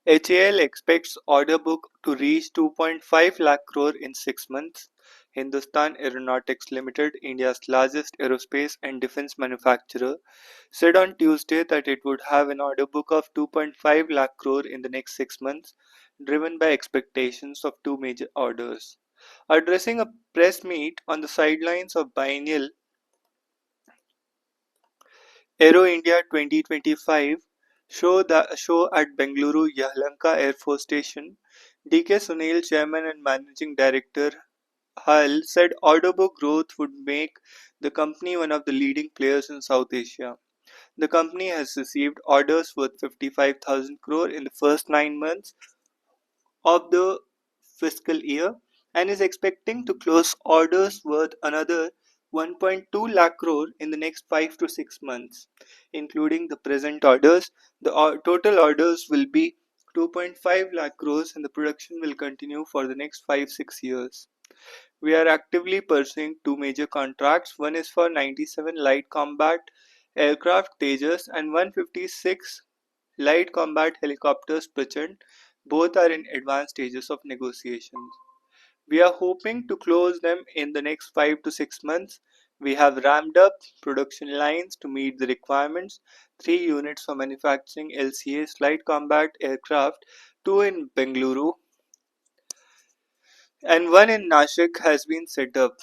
HAL expects order book to reach 2.5 lakh crore in 6 months. Hindustan Aeronautics Limited, India's largest aerospace and defense manufacturer, said on Tuesday that it would have an order book of 2.5 lakh crore in the next 6 months, driven by expectations of two major orders. Addressing a press meet on the sidelines of biennial Aero India 2025 show at Bengaluru Yelahanka Air Force Station, DK Sunil, Chairman and Managing Director HAL, said order book growth would make the company one of the leading players in South Asia. The company has received orders worth 55,000 crore in the first 9 months of the fiscal year and is expecting to close orders worth another 1.2 lakh crore in the next 5 to 6 months. Including the present orders, the total orders will be 2.5 lakh crores and the production will continue for the next 5-6 years. We are actively pursuing two major contracts. One is for 97 light combat aircraft Tejas and 156 light combat helicopters Prachand. Both are in advanced stages of negotiations. We are hoping to close them in the next 5 to 6 months. We have ramped up production lines to meet the requirements. 3 units for manufacturing LCA's light combat aircraft, two in Bengaluru and one in Nashik has been set up.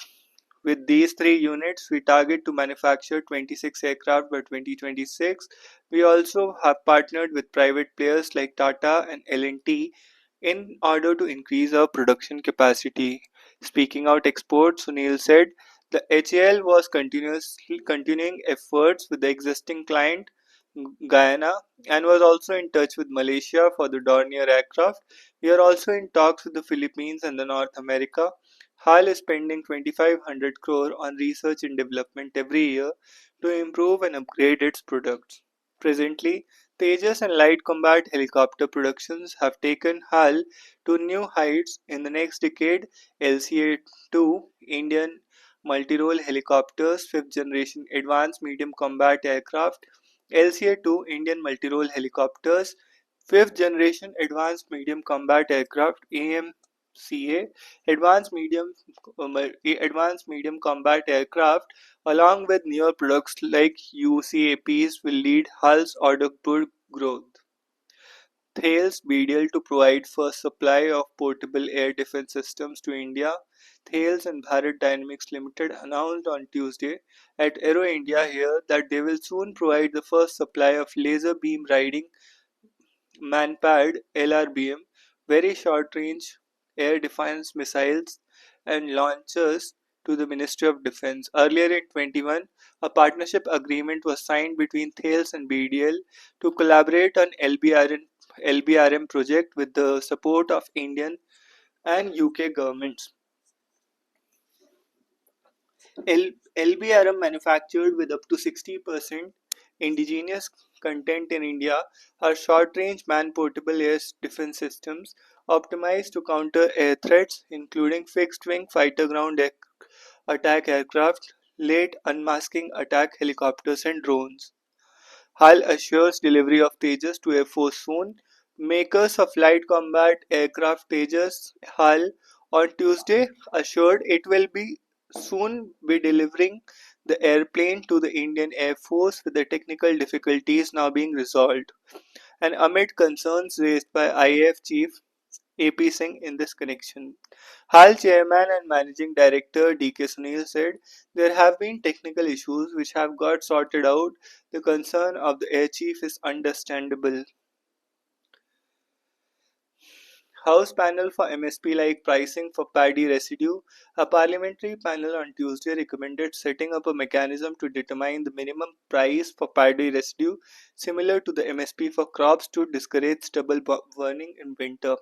With these 3 units, we target to manufacture 26 aircraft by 2026. We also have partnered with private players like Tata and L&T in order to increase our production capacity. Speaking out exports, Sunil said the HAL was continuously continuing efforts with the existing client Guyana and was also in touch with Malaysia for the Dornier aircraft. We are also in talks with the Philippines and the North America. HAL is spending 2500 crore on research and development every year to improve and upgrade its products. Presently, Tejas and light combat helicopter productions have taken HAL to new heights. In the next decade, LCA-2 Indian multi-role helicopters, 5th generation advanced medium combat aircraft, LCA-2 Indian multi-role helicopters, 5th generation advanced medium combat aircraft AMCA, advanced medium combat aircraft, along with newer products like UCAPs, will lead HAL's order book growth. Thales BDL to provide first supply of portable air defense systems to India. Thales and Bharat Dynamics Limited announced on Tuesday at Aero India here that they will soon provide the first supply of laser beam riding Manpad (LRBM), very short-range air defense missiles and launchers to the Ministry of Defense. Earlier in 21, a partnership agreement was signed between Thales and BDL to collaborate on LBRM project with the support of Indian and UK governments. LBRM, manufactured with up to 60% indigenous content in India, are short-range man-portable air defense systems optimized to counter air threats, including fixed-wing fighter-ground attack aircraft, late unmasking attack helicopters, and drones. HAL assures delivery of Tejas to Air Force soon. Makers of light combat aircraft Tejas, HAL, on Tuesday assured it will be soon be delivering the airplane to the Indian Air Force with the technical difficulties now being resolved. And amid concerns raised by IAF Chief AP Singh in this connection, HAL Chairman and Managing Director DK Sunil said there have been technical issues which have got sorted out. The concern of the Air Chief is understandable. House panel for MSP-like pricing for paddy residue. A parliamentary panel on Tuesday recommended setting up a mechanism to determine the minimum price for paddy residue similar to the MSP for crops to discourage stubble burning in winter.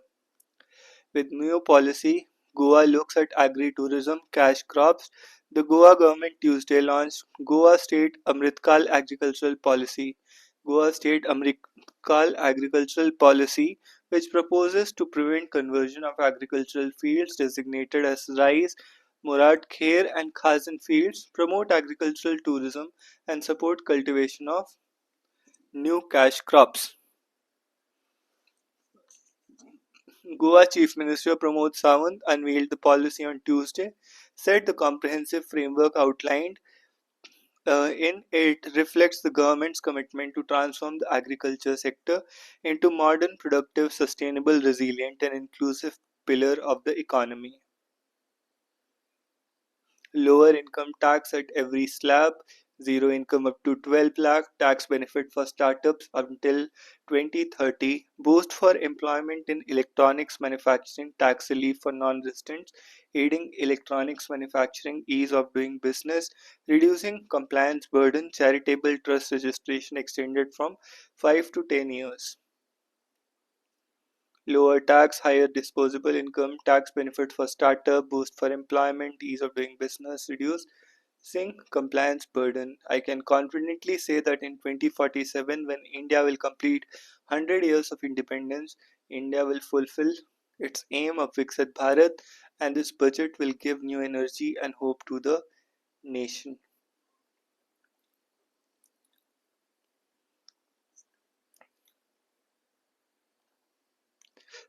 With new policy, Goa looks at agri-tourism cash crops. The Goa government Tuesday launched Goa State Amritkal Agricultural Policy. Goa State Amritkal Agricultural Policy, which proposes to prevent conversion of agricultural fields designated as rice, Murad Khair and Khazan fields, promote agricultural tourism and support cultivation of new cash crops. Goa Chief Minister Pramod Sawant unveiled the policy on Tuesday, said the comprehensive framework outlined in it reflects the government's commitment to transform the agriculture sector into modern, productive, sustainable, resilient, and inclusive pillar of the economy. Lower income tax at every slab, zero income up to 12 lakh, tax benefit for startups until 2030, boost for employment in electronics manufacturing, tax relief for non-residents, aiding electronics manufacturing, ease of doing business, reducing compliance burden, charitable trust registration extended from 5 to 10 years. Lower tax, higher disposable income, tax benefit for startup, boost for employment, ease of doing business, reduce Singh compliance burden. I can confidently say that in 2047, when India will complete 100 years of independence, India will fulfill its aim of Viksit Bharat, and this budget will give new energy and hope to the nation.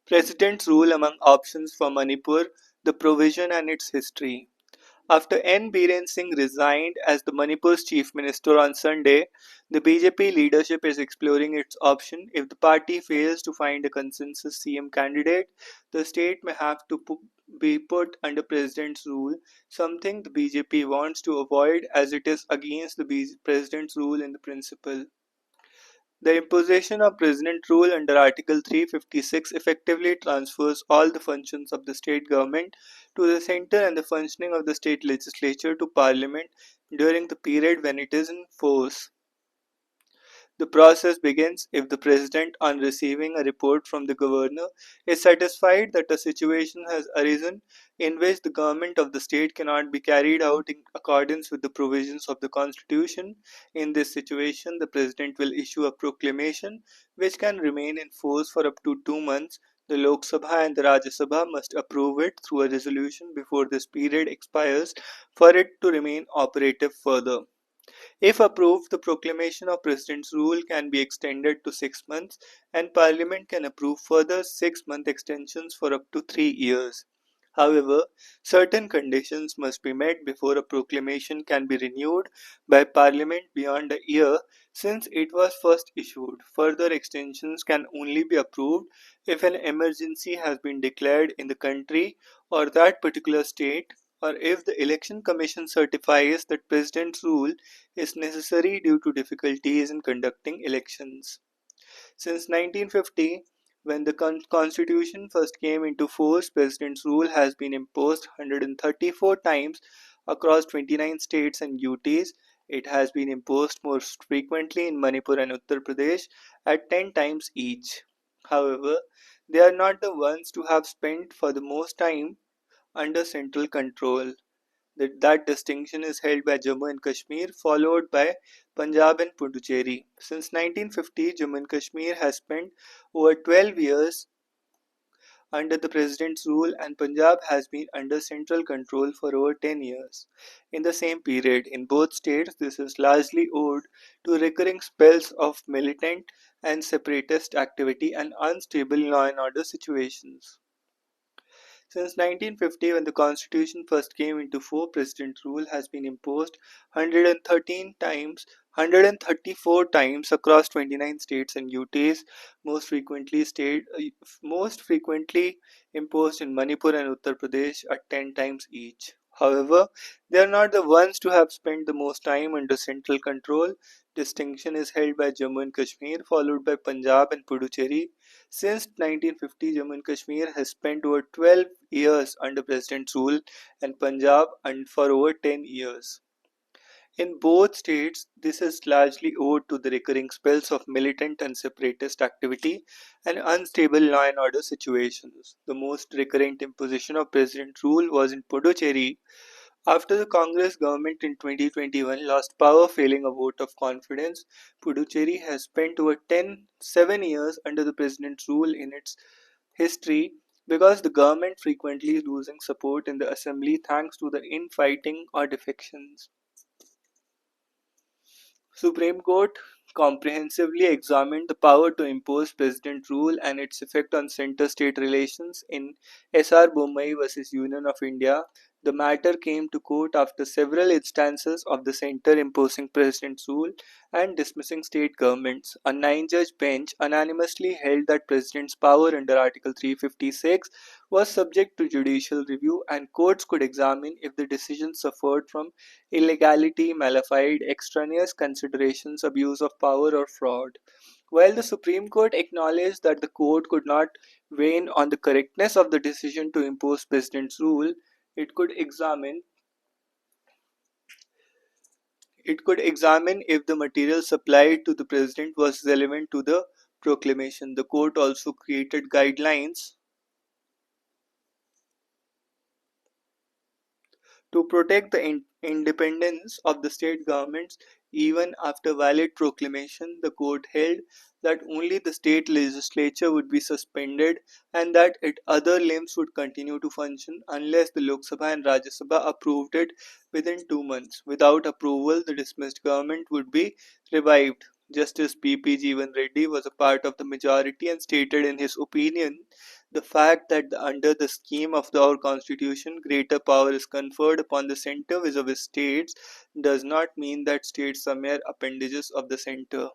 President's rule among options for Manipur, the provision and its history. After N. Biren Singh resigned as the Manipur's chief minister on Sunday, the BJP leadership is exploring its option. If the party fails to find a consensus CM candidate, the state may have to be put under president's rule, something the BJP wants to avoid as it is against the president's rule in the principle. The imposition of president rule under Article 356 effectively transfers all the functions of the state government to the centre and the functioning of the state legislature to parliament during the period when it is in force. The process begins if the President, on receiving a report from the Governor, is satisfied that a situation has arisen in which the government of the state cannot be carried out in accordance with the provisions of the Constitution. In this situation, the President will issue a proclamation which can remain in force for up to 2 months. The Lok Sabha and the Rajya Sabha must approve it through a resolution before this period expires for it to remain operative further. If approved, the proclamation of President's rule can be extended to 6 months, and Parliament can approve further 6 month extensions for up to 3 years. However, certain conditions must be met before a proclamation can be renewed by Parliament beyond a year since it was first issued. Further extensions can only be approved if an emergency has been declared in the country or that particular state, or if the Election Commission certifies that President's rule is necessary due to difficulties in conducting elections. Since 1950, when the Constitution first came into force, President's rule has been imposed 134 times across 29 states and UTs. It has been imposed most frequently in Manipur and Uttar Pradesh at 10 times each. However, they are not the ones to have spent for the most time under central control. That distinction is held by Jammu and Kashmir, followed by Punjab and Puducherry. Since 1950, Jammu and Kashmir has spent over 12 years under the president's rule, and Punjab has been under central control for over 10 years. In the same period, in both states, this is largely owed to recurring spells of militant and separatist activity and unstable law and order situations. Since 1950, when the Constitution first came into force, President rule has been imposed 113 times, 134 times across 29 states and UTs, most frequently imposed in Manipur and Uttar Pradesh at 10 times each. However, they are not the ones to have spent the most time under central control. Distinction is held by Jammu and Kashmir, followed by Punjab and Puducherry. Since 1950, Jammu and Kashmir has spent over 12 years under President's rule and Punjab and for over 10 years. In both states, this is largely owed to the recurring spells of militant and separatist activity and unstable law and order situations. The most recurrent imposition of President rule was in Puducherry after the Congress government in 2021 lost power failing a vote of confidence. Puducherry has spent over 7 years under the President's rule in its history because the government frequently losing support in the assembly thanks to the infighting or defections. Supreme Court comprehensively examined the power to impose president rule and its effect on center-state relations in S.R. Bommai vs. Union of India. The matter came to court after several instances of the center imposing president's rule and dismissing state governments. A nine-judge bench unanimously held that president's power under Article 356 was subject to judicial review and courts could examine if the decision suffered from illegality, malafide, extraneous considerations, abuse of power, or fraud. While the Supreme Court acknowledged that the court could not weigh in on the correctness of the decision to impose president's rule, it could examine it could examine if the material supplied to the president was relevant to the proclamation. The court also created guidelines to protect the independence of the state governments even after valid proclamation. The court held that only the state legislature would be suspended and that its other limbs would continue to function unless the Lok Sabha and Rajya Sabha approved it within 2 months. Without approval, the dismissed government would be revived. Justice P.P. Jeevan Reddy was a part of the majority and stated in his opinion the fact that under the scheme of our constitution greater power is conferred upon the center vis-a-vis states does not mean that states are mere appendages of the center.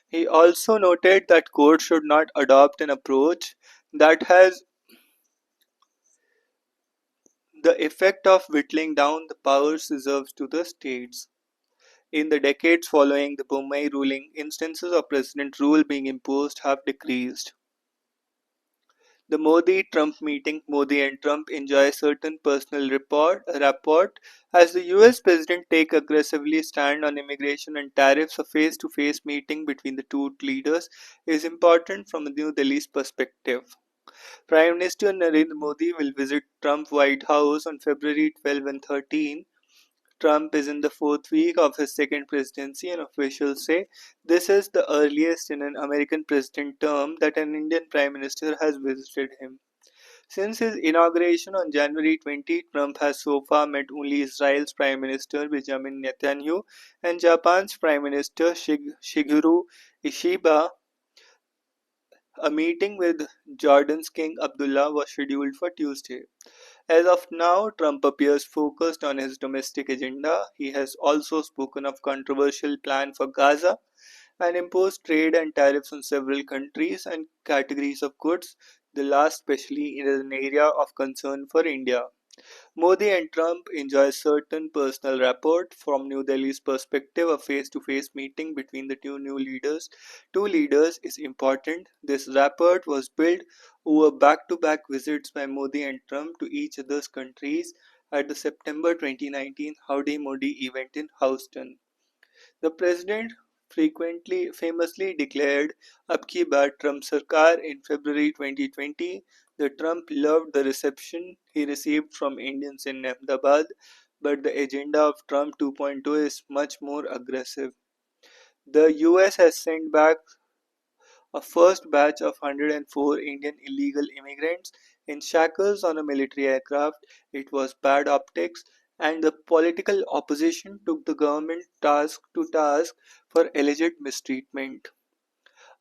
He also noted that courts should not adopt an approach that has the effect of whittling down the powers reserved to the states. In the decades following the Bombay ruling, instances of president rule being imposed have decreased. The Modi-Trump meeting. Modi and Trump enjoy certain personal rapport as the US President take aggressively stand on immigration and tariffs. A face-to-face meeting between the two leaders is important from New Delhi's perspective. Prime Minister Narendra Modi will visit Trump White House on February 12 and 13. Trump is in the fourth week of his second presidency, and officials say this is the earliest in an American president term that an Indian prime minister has visited him. Since his inauguration on January 20, Trump has so far met only Israel's Prime Minister Benjamin Netanyahu and Japan's Prime Minister Shigeru Ishiba. A meeting with Jordan's King Abdullah was scheduled for Tuesday. As of now, Trump appears focused on his domestic agenda. He has also spoken of controversial plan for Gaza and imposed trade and tariffs on several countries and categories of goods, the last especially in an area of concern for India. Modi and Trump enjoy certain personal rapport. From New Delhi's perspective, a face-to-face meeting between the two leaders is important. This rapport was built over back-to-back visits by Modi and Trump to each other's countries at the September 2019 Howdy Modi event in Houston. The president frequently famously declared "Ab ki baar Trump Sarkar" in February 2020. The Trump loved the reception he received from Indians in Ahmedabad, but the agenda of Trump 2.0 is much more aggressive. The US has sent back a first batch of 104 Indian illegal immigrants in shackles on a military aircraft. It was bad optics, and the political opposition took the government to task for alleged mistreatment.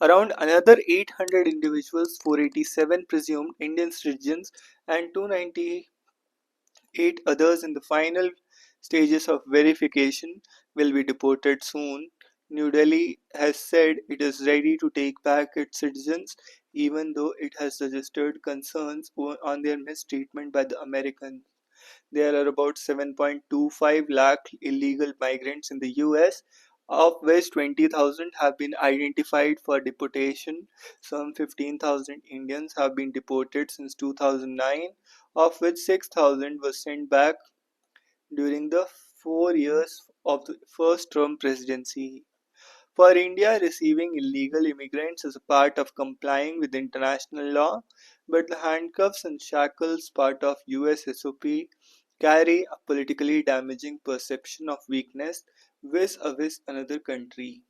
Around another 800 individuals, 487 presumed Indian citizens, and 298 others in the final stages of verification will be deported soon. New Delhi has said it is ready to take back its citizens, even though it has registered concerns on their mistreatment by the Americans. There are about 7.25 lakh illegal migrants in the US, of which 20,000 have been identified for deportation. Some 15,000 Indians have been deported since 2009, of which 6,000 were sent back during the 4 years of the first Trump presidency. For India, receiving illegal immigrants is a part of complying with international law, but the handcuffs and shackles part of US SOP carry a politically damaging perception of weakness vis-a-vis another country.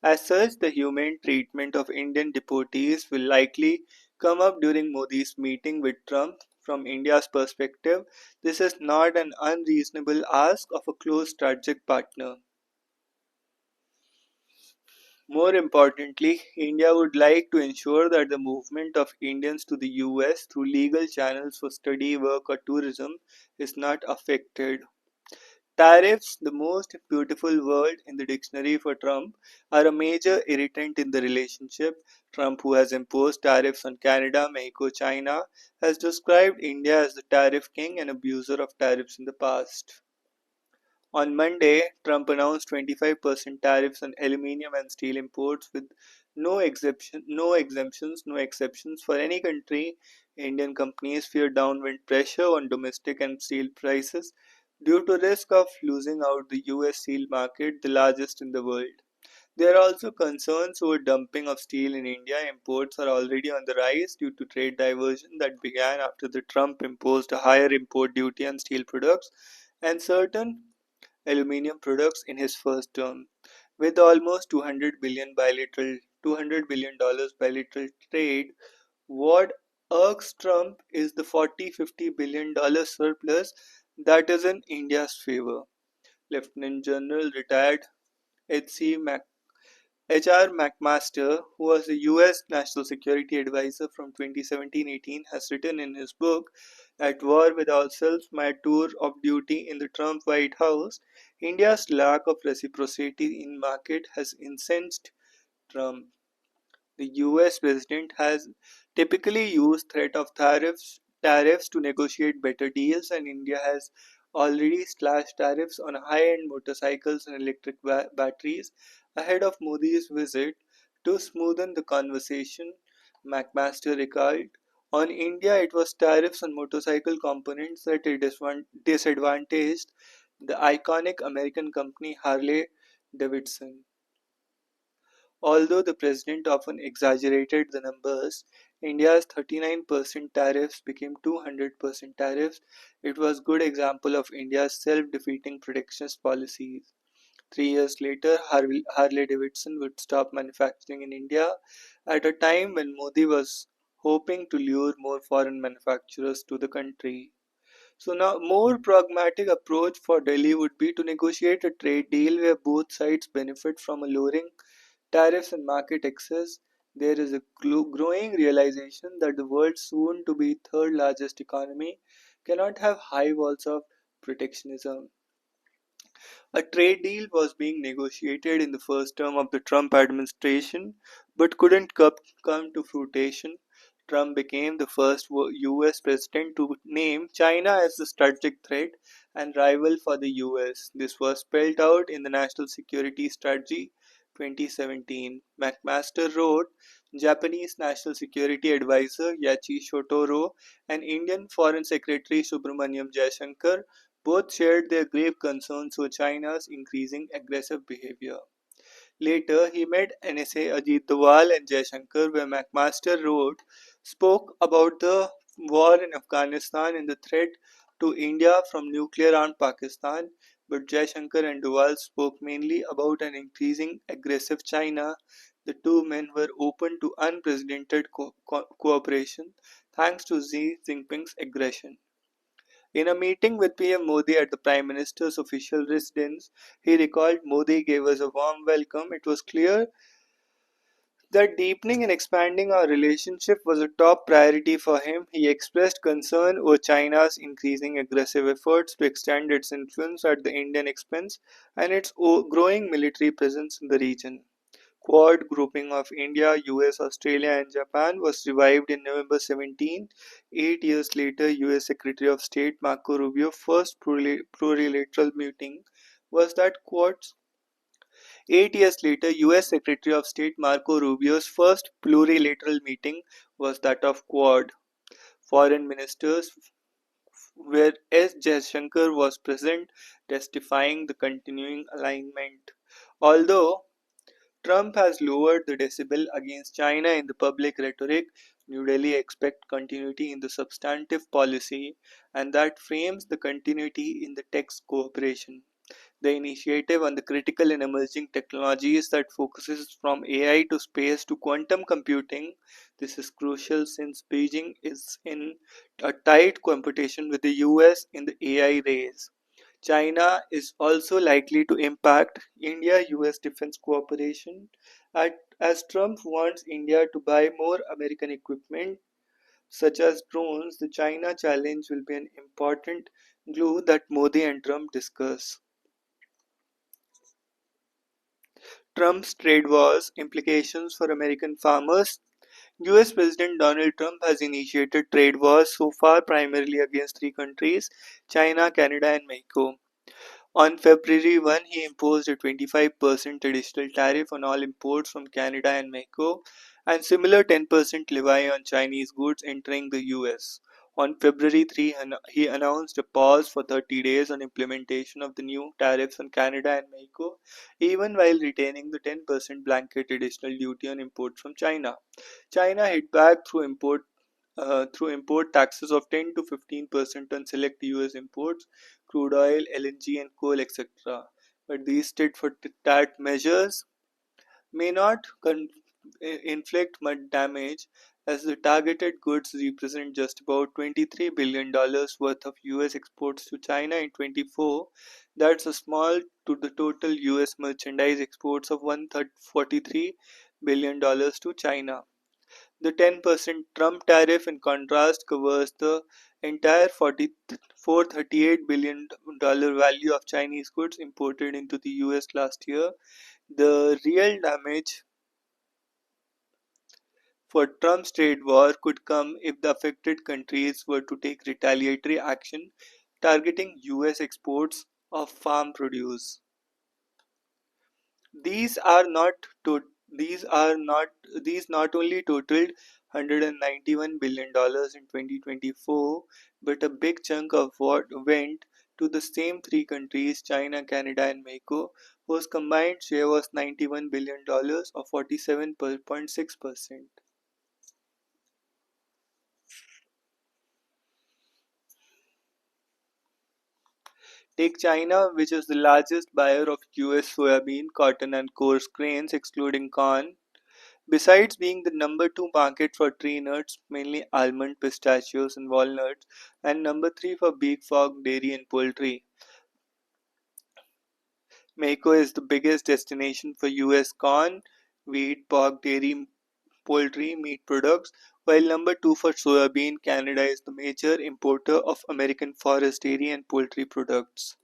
As such, the humane treatment of Indian deportees will likely come up during Modi's meeting with Trump. From India's perspective, this is not an unreasonable ask of a close strategic partner. More importantly, India would like to ensure that the movement of Indians to the US through legal channels for study, work, or tourism is not affected. Tariffs, the most beautiful word in the dictionary for Trump, are a major irritant in the relationship. Trump, who has imposed tariffs on Canada, Mexico, China, has described India as the tariff king and abuser of tariffs in the past. On Monday, Trump announced 25% tariffs on aluminum and steel imports with no exemptions, no exceptions for any country. Indian companies fear downward pressure on domestic and steel prices due to risk of losing out the US steel market, the largest in the world. There are also concerns over dumping of steel in India. Imports are already on the rise due to trade diversion that began after the Trump imposed a higher import duty on steel products and certain aluminium products in his first term. With almost $200 billion bilateral trade, what irks Trump is the 40-50 billion dollar surplus that is in India's favor. Lieutenant General retired H.C. H.R. McMaster, who was the US National Security Advisor from 2017-18, has written in his book At War with Ourselves, My Tour of Duty in the Trump White House, India's lack of reciprocity in market has incensed Trump. The US president has typically used threat of tariffs to negotiate better deals, and India has already slashed tariffs on high-end motorcycles and electric batteries ahead of Modi's visit to smoothen the conversation, McMaster recalled. On India, it was tariffs on motorcycle components that disadvantaged the iconic American company Harley Davidson. Although the president often exaggerated the numbers, India's 39% tariffs became 200% tariffs. It was a good example of India's self-defeating protectionist policies. 3 years later, Harley-Davidson would stop manufacturing in India at a time when Modi was hoping to lure more foreign manufacturers to the country. So now, more pragmatic approach for Delhi would be to negotiate a trade deal where both sides benefit from a lowering tariffs and market access. There is a growing realization that the world's soon to be third largest economy cannot have high walls of protectionism. A trade deal was being negotiated in the first term of the Trump administration but couldn't come to fruition. Trump became the first US president to name China as the strategic threat and rival for the US. This was spelled out in the National Security Strategy 2017. McMaster wrote, Japanese National Security Advisor Yachi Shotaro and Indian Foreign Secretary Subramaniam Jaishankar both shared their grave concerns over China's increasing aggressive behavior. Later, he met NSA Ajit Doval and Jaishankar, where McMaster wrote, spoke about the war in Afghanistan and the threat to India from nuclear-armed Pakistan, but Jaishankar and Doval spoke mainly about an increasing aggressive China. The two men were open to unprecedented cooperation thanks to Xi Jinping's aggression. In a meeting with PM Modi at the Prime Minister's official residence, he recalled Modi gave us a warm welcome. It was clear that deepening and expanding our relationship was a top priority for him. He expressed concern over China's increasing aggressive efforts to extend its influence at the Indian expense and its growing military presence in the region. Quad grouping of India, US, Australia, and Japan was revived in November 17. 8 years later, US Secretary of State Marco Rubio's first plurilateral meeting was that Quad's 8 years later, US Secretary of State Marco Rubio's first plurilateral meeting was that of Quad. Foreign ministers, where S. Jaishankar was present, testifying the continuing alignment. Although Trump has lowered the decibel against China in the public rhetoric, New Delhi expects continuity in the substantive policy, and that frames the continuity in the text cooperation. The initiative on the critical and emerging technologies that focuses from AI to space to quantum computing. This is crucial since Beijing is in a tight competition with the US in the AI race. China is also likely to impact India-US defense cooperation as Trump wants India to buy more American equipment such as drones. The China challenge will be an important glue that Modi and Trump discuss. Trump's trade wars implications for American farmers. US President Donald Trump has initiated trade wars so far primarily against three countries: China, Canada, and Mexico. On February 1, he imposed a 25% additional tariff on all imports from Canada and Mexico and similar 10% levy on Chinese goods entering the US. On February 3, he announced a pause for 30 days on implementation of the new tariffs on Canada and Mexico, even while retaining the 10% blanket additional duty on imports from China. China hit back through import taxes of 10 to 15% on select US imports, crude oil, LNG, and coal, etc. But these tit for tat measures may not inflict much damage, as the targeted goods represent just about $23 billion worth of US exports to China in 24. That's a small to the total US merchandise exports of $143 billion to China. The 10% Trump tariff, in contrast, covers the entire $438 billion value of Chinese goods imported into the US last year. The real damage for Trump's trade war could come if the affected countries were to take retaliatory action targeting US exports of farm produce. These are not to, these are not these not only totaled $191 billion in 2024, but a big chunk of what went to the same three countries, China, Canada, and Mexico, whose combined share was $91 billion or 47.6%. Take China, which is the largest buyer of US soybean, cotton, and coarse grains, excluding corn. Besides being the number 2 market for tree nuts, mainly almond, pistachios, and walnuts, and number 3 for beef, pork, dairy, and poultry, Mexico is the biggest destination for US corn, wheat, pork, dairy, poultry, meat products, while number 2 for soybean. Canada is the major importer of American forest dairy and poultry products.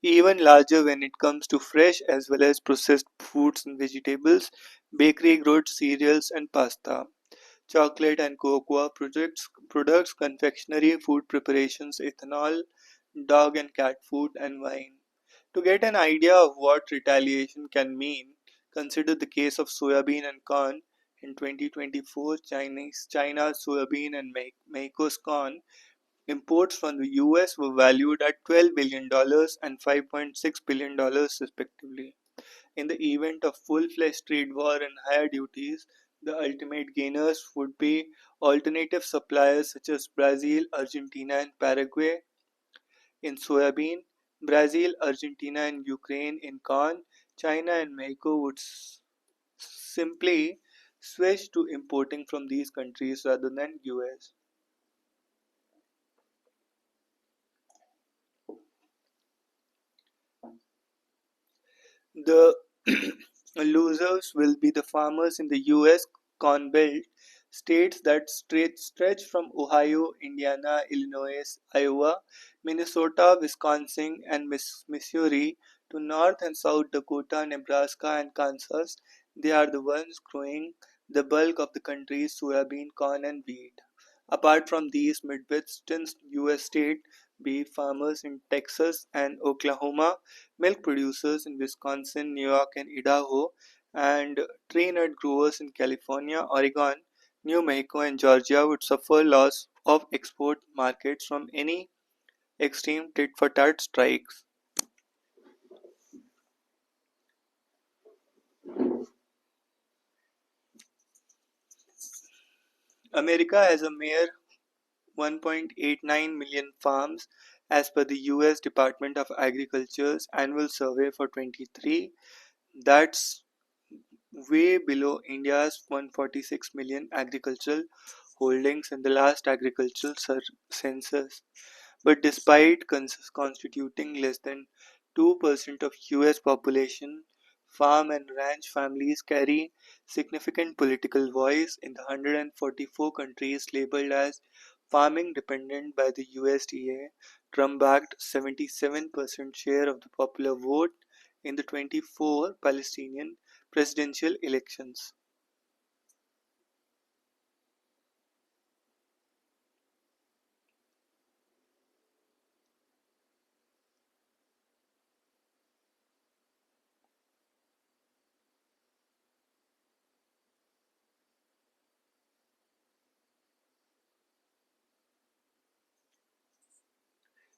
Even larger when it comes to fresh as well as processed fruits and vegetables, bakery goods, cereals, and pasta, chocolate and cocoa products, confectionery, food preparations, ethanol, dog and cat food, and wine. To get an idea of what retaliation can mean, consider the case of soybean and corn. In 2024, China's soybean and Mexico's corn imports from the US were valued at $12 billion and $5.6 billion respectively. In the event of full-fledged trade war and higher duties, the ultimate gainers would be alternative suppliers such as Brazil, Argentina, and Paraguay in soybean, Brazil, Argentina, and Ukraine in corn. China and Mexico would simply switch to importing from these countries rather than US. The losers will be the farmers in the US Corn Belt, states that stretch from Ohio, Indiana, Illinois, Iowa, Minnesota, Wisconsin, and Missouri to North and South Dakota, Nebraska, and Kansas. They are the ones growing the bulk of the country's soybean, corn, and wheat. Apart from these Midwestern US states, beef farmers in Texas and Oklahoma, milk producers in Wisconsin, New York, and Idaho, and tree nut growers in California, Oregon, New Mexico, and Georgia would suffer loss of export markets from any extreme tit for tat strikes. America has a mere 1.89 million farms as per the US Department of Agriculture's annual survey for 23. That's way below India's 146 million agricultural holdings in the last agricultural census. But despite constituting less than 2% of US population, farm and ranch families carry significant political voice in the 144 countries labeled as farming dependent by the USDA. Trump backed 77% share of the popular vote in the 24 Palestinian presidential elections.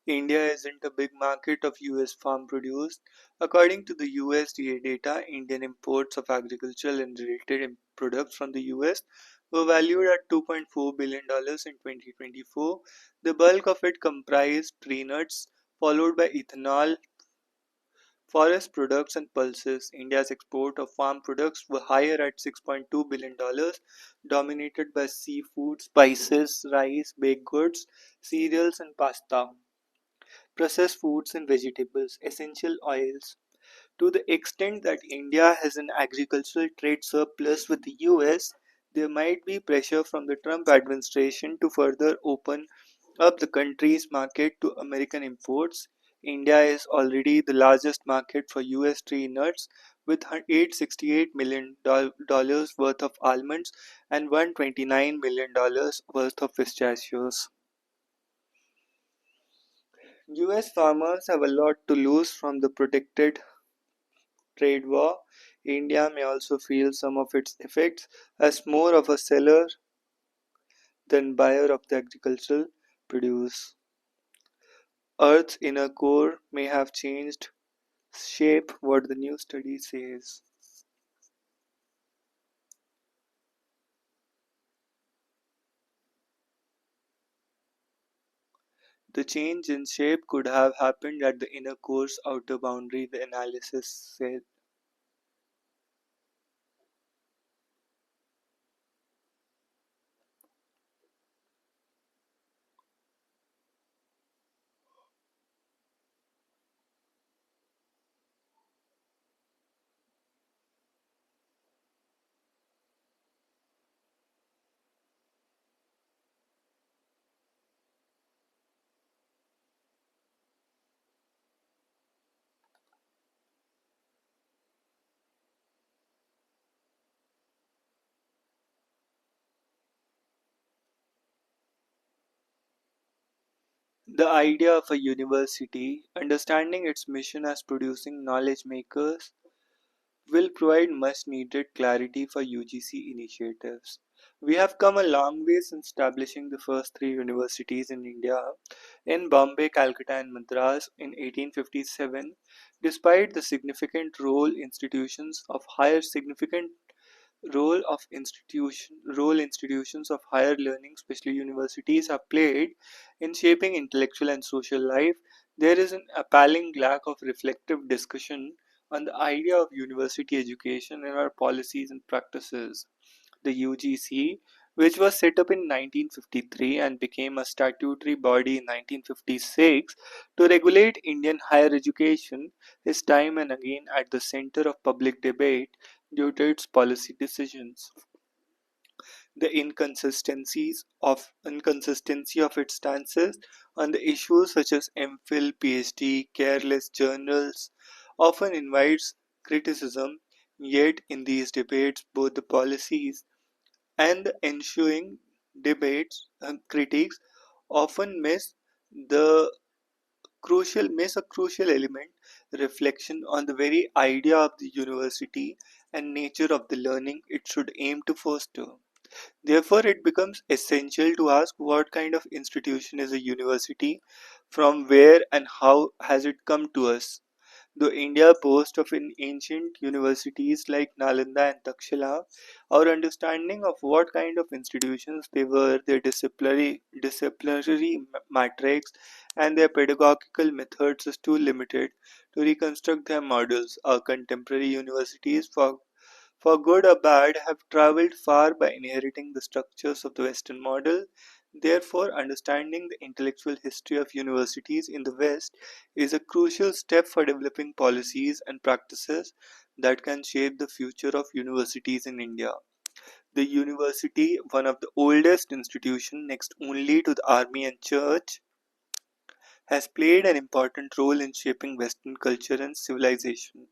India isn't a big market of US farm produce. According to the USDA data, Indian imports of agricultural and related products from the US were valued at $2.4 billion in 2024. The bulk of it comprised tree nuts, followed by ethanol, forest products, and pulses. India's export of farm products were higher at $6.2 billion, dominated by seafood, spices, rice, baked goods, cereals, and pasta, processed foods and vegetables, essential oils. To the extent that India has an agricultural trade surplus with the US, there might be pressure from the Trump administration to further open up the country's market to American imports. India is already the largest market for US tree nuts with $868 million dollars worth of almonds and $129 million worth of pistachios. US farmers have a lot to lose from the protected trade war. India may also feel some of its effects as more of a seller than buyer of the agricultural produce. Earth's inner core may have changed shape, what the new study says. The change in shape could have happened at the inner core's outer boundary, the analysis said. The idea of a university, understanding its mission as producing knowledge makers, will provide much needed clarity for UGC initiatives. We have come a long way since establishing the first three universities in India in Bombay, Calcutta, and Madras in 1857. Despite the significant role institutions of higher learning, especially universities, have played in shaping intellectual and social life, there is an appalling lack of reflective discussion on the idea of university education in our policies and practices. The UGC, which was set up in 1953 and became a statutory body in 1956 to regulate Indian higher education, is time and again at the center of public debate due to its policy decisions. The inconsistency of its stances on the issues such as MPhil, PhD, careless journals often invites criticism, yet in these debates both the policies and the ensuing debates critics often the miss a crucial element, reflection on the very idea of the university and nature of the learning it should aim to foster. Therefore, it becomes essential to ask what kind of institution is a university, from where and how has it come to us. Though India boasts of in ancient universities like Nalanda and Takshila, our understanding of what kind of institutions they were, their disciplinary matrix, and their pedagogical methods is too limited to reconstruct their models. Our contemporary universities, for for good or bad, have traveled far by inheriting the structures of the Western model. Therefore, understanding the intellectual history of universities in the West is a crucial step for developing policies and practices that can shape the future of universities in India. The university, one of the oldest institutions next only to the army and church, has played an important role in shaping Western culture and civilization.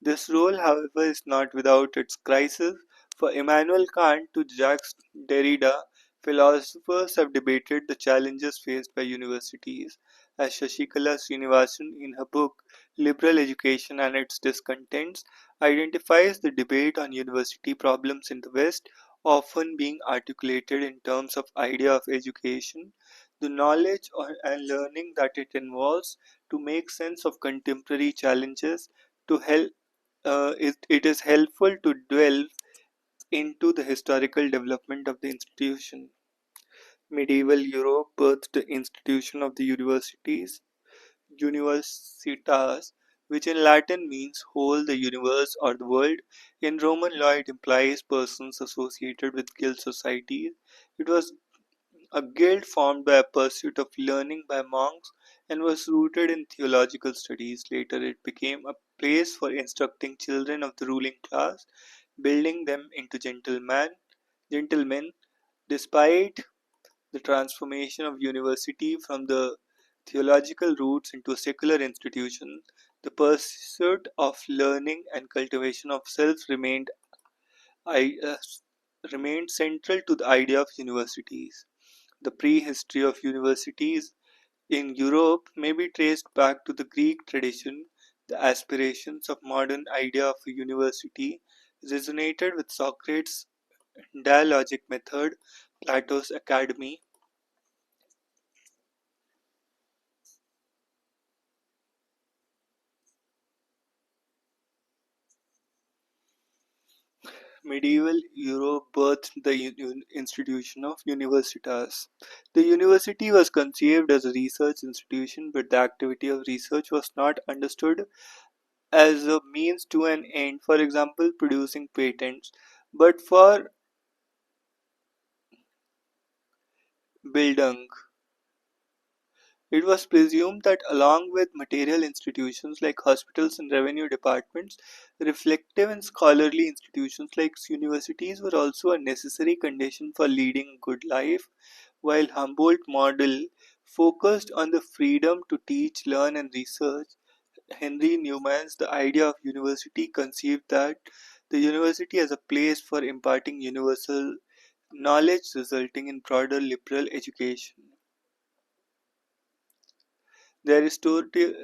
This role, however, is not without its crisis. For Immanuel Kant to Jacques Derrida, philosophers have debated the challenges faced by universities. As Shashikala Srinivasan, in her book Liberal Education and Its Discontents, identifies the debate on university problems in the West, often being articulated in terms of idea of education, the knowledge and learning that it involves to make sense of contemporary challenges to help it is helpful to delve into the historical development of the institution. Medieval Europe birthed the institution of the universities, universitas, which in Latin means whole, the universe, or the world. In Roman law, it implies persons associated with guild societies. It was a guild formed by a pursuit of learning by monks and was rooted in theological studies. Later, it became a place for instructing children of the ruling class, building them into gentlemen. Despite the transformation of university from the theological roots into a secular institution, the pursuit of learning and cultivation of self I, uh, remained central to the idea of universities. The prehistory of universities in Europe may be traced back to the Greek tradition. The aspirations of modern idea of a university resonated with Socrates' dialogic method, Plato's academy. Medieval Europe birthed the institution of universitas. The university was conceived as a research institution, but the activity of research was not understood as a means to an end, for example, producing patents, but for Bildung. It was presumed that along with material institutions like hospitals and revenue departments, reflective and scholarly institutions like universities were also a necessary condition for leading a good life. While Humboldt model focused on the freedom to teach, learn and research, Henry Newman's The Idea of University conceived that the university as a place for imparting universal knowledge resulting in broader liberal education. The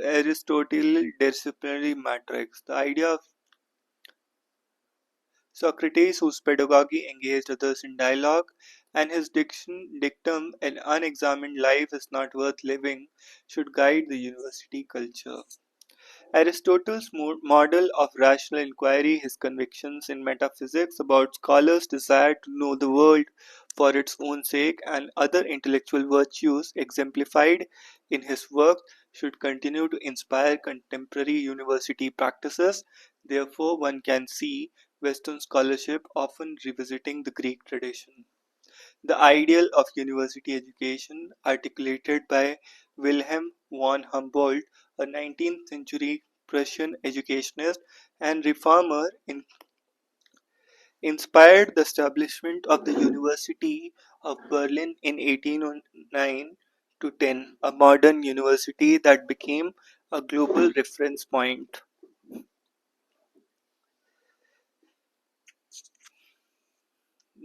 Aristotelian disciplinary matrix, the idea of Socrates, whose pedagogy engaged others in dialogue, and his dictum, an unexamined life is not worth living, should guide the university culture. Aristotle's model of rational inquiry, his convictions in metaphysics about scholars' desire to know the world for its own sake, and other intellectual virtues exemplified in his work should continue to inspire contemporary university practices. Therefore, one can see Western scholarship often revisiting the Greek tradition. The ideal of university education, articulated by Wilhelm von Humboldt, a 19th century Prussian educationist and reformer, inspired the establishment of the University of Berlin in 1809 to 10, a modern university that became a global reference point.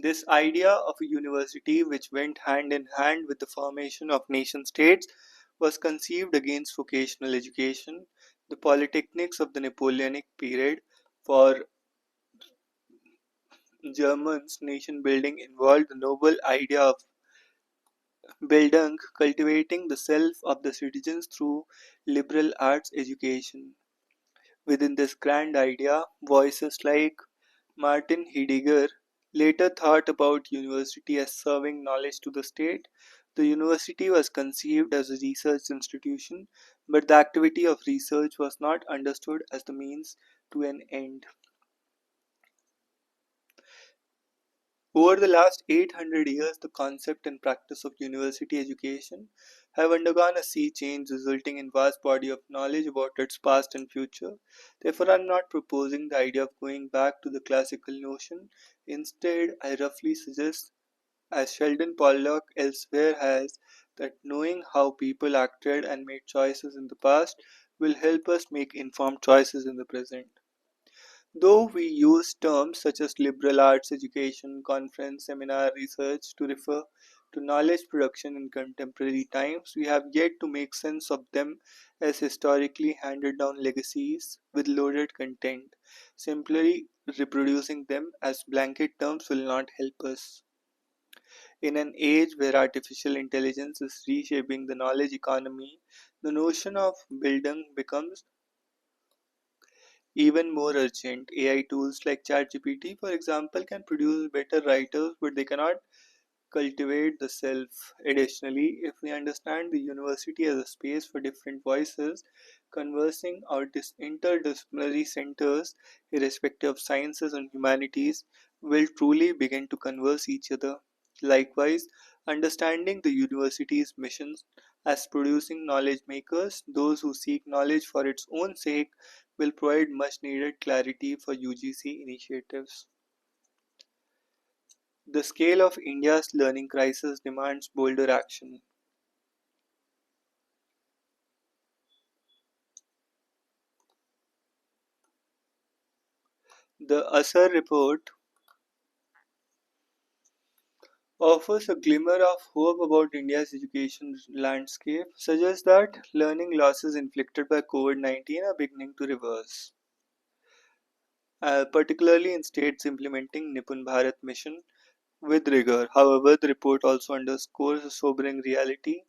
This idea of a university, which went hand in hand with the formation of nation states, was conceived against vocational education. The polytechnics of the Napoleonic period for Germans' nation building involved the noble idea of Bildung, cultivating the self of the citizens through liberal arts education. Within this grand idea, voices like Martin Heidegger later thought about university as serving knowledge to the state. The university was conceived as a research institution, but the activity of research was not understood as the means to an end. Over the last 800 years, the concept and practice of university education have undergone a sea change, resulting in vast body of knowledge about its past and future. Therefore, I am not proposing the idea of going back to the classical notion. Instead, I roughly suggest, as Sheldon Pollock elsewhere has, that knowing how people acted and made choices in the past will help us make informed choices in the present. Though we use terms such as liberal arts education, conference, seminar, research to refer to knowledge production in contemporary times, we have yet to make sense of them as historically handed down legacies with loaded content. Simply reproducing them as blanket terms will not help us. In an age where artificial intelligence is reshaping the knowledge economy, the notion of Bildung becomes even more urgent. AI tools like ChatGPT, for example, can produce better writers, but they cannot cultivate the self. Additionally, if we understand the university as a space for different voices, conversing our interdisciplinary centers, irrespective of sciences and humanities, will truly begin to converse each other. Likewise, understanding the university's missions as producing knowledge makers, those who seek knowledge for its own sake, will provide much needed clarity for UGC initiatives. The scale of India's learning crisis demands bolder action. The Asar report offers a glimmer of hope about India's education landscape, suggests that learning losses inflicted by COVID-19 are beginning to reverse, particularly in states implementing Nipun Bharat mission with rigor. However, the report also underscores a sobering reality.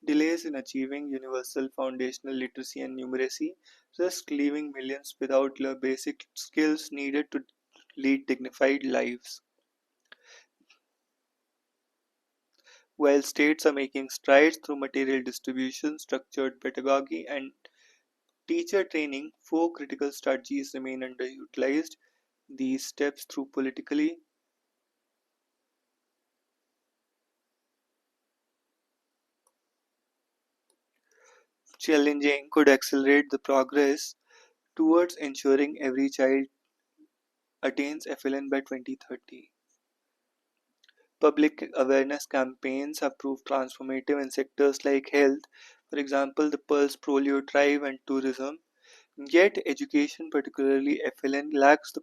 Delays in achieving universal foundational literacy and numeracy risk leaving millions without the basic skills needed to lead dignified lives. While states are making strides through material distribution, structured pedagogy, and teacher training, four critical strategies remain underutilized. These steps, through politically challenging, could accelerate the progress towards ensuring every child attains FLN by 2030. Public awareness campaigns have proved transformative in sectors like health, for example, the Pulse Polio Drive and tourism. Yet, education, particularly FLN, lacks the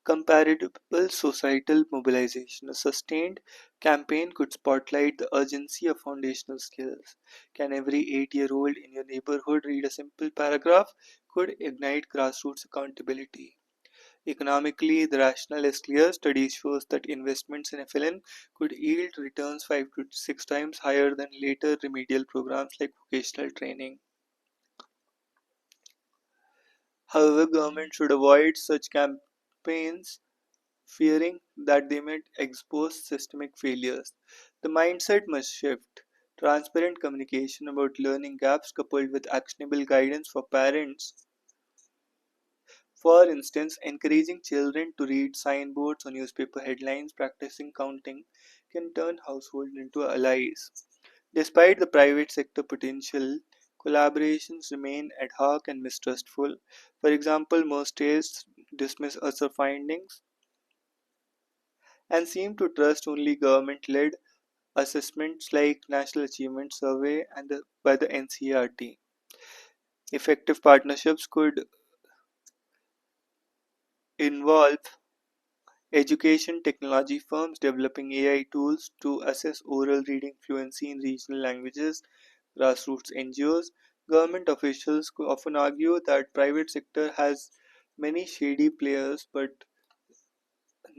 comparable societal mobilization. A sustained campaign could spotlight the urgency of foundational skills. Can every 8-year-old in your neighborhood read a simple paragraph? Could ignite grassroots accountability. Economically, the rationale is clear. Studies shows that investments in FLN could yield returns 5 to 6 times higher than later remedial programs like vocational training. However, government should avoid such campaigns, fearing that they might expose systemic failures. The mindset must shift. Transparent communication about learning gaps coupled with actionable guidance for parents, for instance, encouraging children to read signboards or newspaper headlines, practicing counting, can turn households into allies. Despite the private sector potential, collaborations remain ad hoc and mistrustful. For example, most states dismiss other findings and seem to trust only government led assessments like National Achievement Survey by the NCERT. Effective partnerships could involve education technology firms developing AI tools to assess oral reading fluency in regional languages, grassroots NGOs. Government officials often argue that private sector has many shady players, but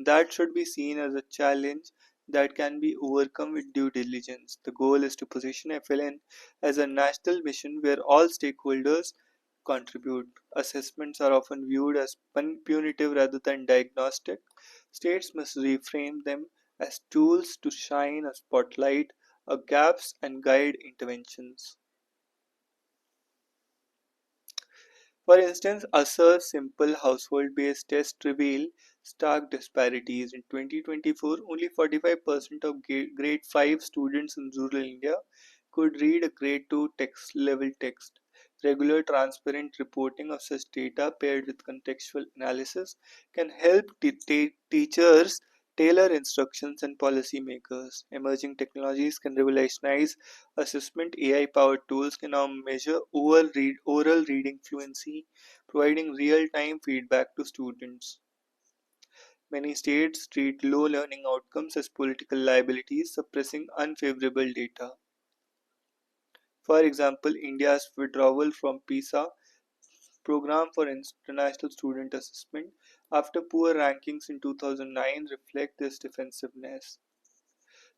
that should be seen as a challenge that can be overcome with due diligence. The goal is to position FLN as a national mission where all stakeholders contribute. Assessments are often viewed as punitive rather than diagnostic. States must reframe them as tools to shine a spotlight on gaps and guide interventions. For instance, ASER's simple household based test reveal stark disparities. In 2024, only 45% of grade 5 students in rural India could read a grade 2 text level text. Regular transparent reporting of such data paired with contextual analysis can help teachers tailor instructions and policymakers. Emerging technologies can revolutionize assessment. AI powered tools can now measure oral reading fluency, providing real time feedback to students. Many states treat low learning outcomes as political liabilities, suppressing unfavorable data. For example, India's withdrawal from PISA program for international student assessment after poor rankings in 2009 reflect this defensiveness.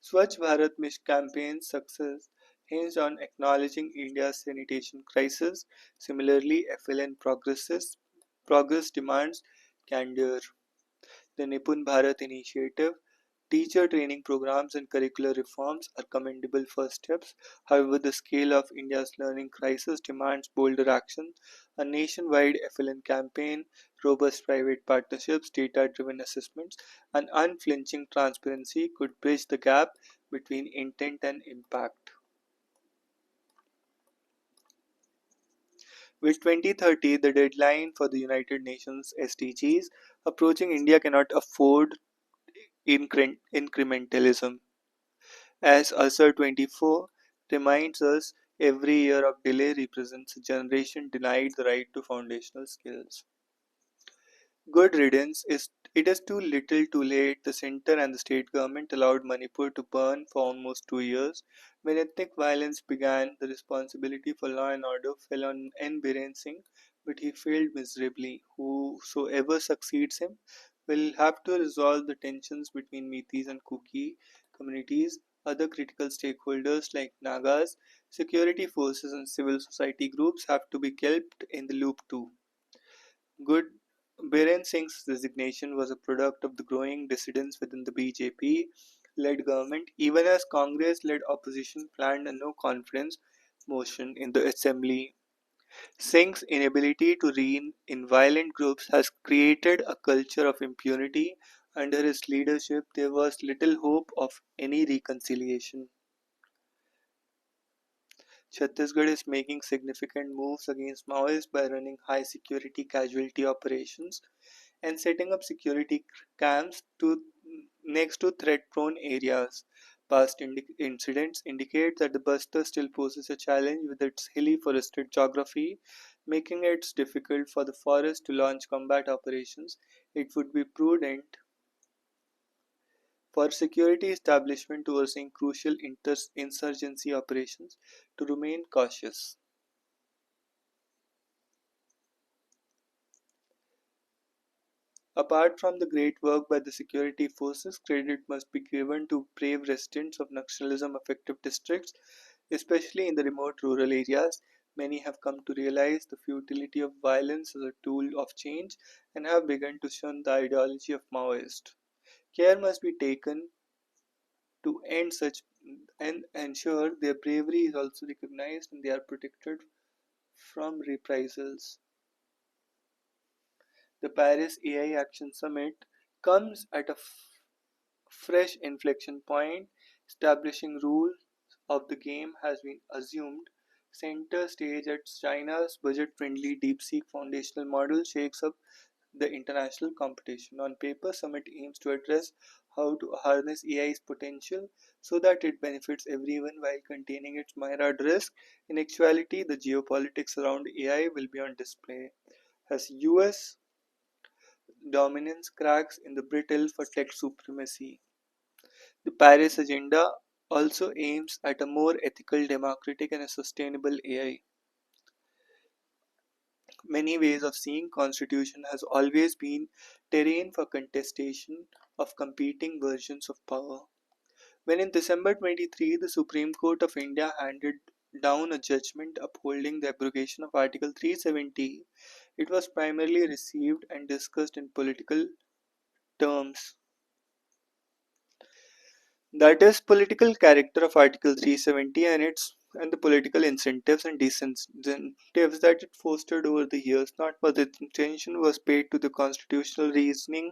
Swachh Bharat Mission campaign's success hinged on acknowledging India's sanitation crisis. Similarly, progress demands candor. The Nipun Bharat initiative, teacher training programs, and curricular reforms are commendable first steps. However, the scale of India's learning crisis demands bolder action. A nationwide FLN campaign, robust private partnerships, data driven assessments, and unflinching transparency could bridge the gap between intent and impact. With 2030, the deadline for the United Nations SDGs approaching, India cannot afford incrementalism. As Asar 24 reminds us, every year of delay represents a generation denied the right to foundational skills. Good riddance is it is too little too late. The center and the state government allowed Manipur to burn for almost 2 years. When ethnic violence began, the responsibility for law and order fell on N. Biren Singh, but he failed miserably. Whosoever succeeds him will have to resolve the tensions between Meiteis and Kuki communities. Other critical stakeholders like Nagas, security forces, and civil society groups have to be kept in the loop too. Good Biren Singh's resignation was a product of the growing dissidence within the BJP led government, even as Congress led opposition planned a no confidence motion in the assembly. Singh's inability to rein in violent groups has created a culture of impunity. Under his leadership, there was little hope of any reconciliation. Chhattisgarh is making significant moves against Maoists by running high security casualty operations and setting up security camps next to threat-prone areas. Past incidents indicate that the Buster still poses a challenge with its hilly forested geography, making it difficult for the forest to launch combat operations. It would be prudent for security establishment overseeing crucial insurgency operations to remain cautious. Apart from the great work by the security forces, credit must be given to brave residents of Naxalism affected districts, especially in the remote rural areas. Many have come to realize the futility of violence as a tool of change and have begun to shun the ideology of Maoist. Care must be taken to end such and ensure their bravery is also recognized and they are protected from reprisals. The Paris AI Action Summit comes at a fresh inflection point. Establishing rules of the game has been assumed. Center stage at China's budget-friendly DeepSeek foundational model shakes up the international competition. On paper, Summit aims to address how to harness AI's potential so that it benefits everyone while containing its myriad risk. In actuality, the geopolitics around AI will be on display as US dominance cracks in the brittle for tech supremacy. The Paris Agenda also aims at a more ethical, democratic, and a sustainable AI. Many ways of seeing constitution has always been terrain for contestation of competing versions of power. When in December 23 the Supreme Court of India handed down a judgment upholding the abrogation of Article 370, it was primarily received and discussed in political terms. That is political character of Article 370 and the political incentives and disincentives that it fostered over the years. Not much attention was paid to the constitutional reasoning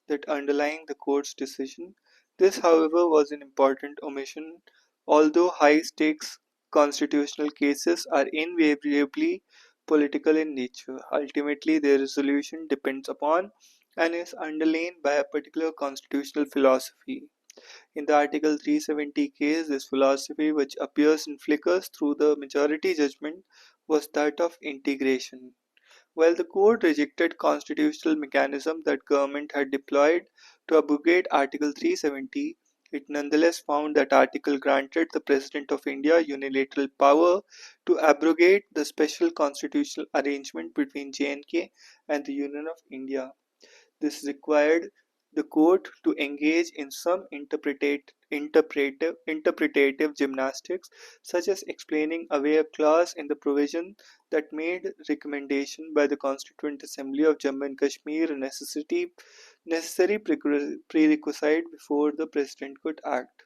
that underlying the court's decision. This, however, was an important omission. Although high stakes constitutional cases are invariably political in nature, ultimately their resolution depends upon and is underlain by a particular constitutional philosophy. In the Article 370 case, this philosophy, which appears in flickers through the majority judgment, was that of integration. While the court rejected constitutional mechanism that government had deployed to abrogate Article 370, it nonetheless found that article granted the President of India unilateral power to abrogate the special constitutional arrangement between J&K and the Union of India. This required the court to engage in some interpretative gymnastics, such as explaining away a clause in the provision that made recommendation by the Constituent Assembly of Jammu and Kashmir a necessary prerequisite before the President could act.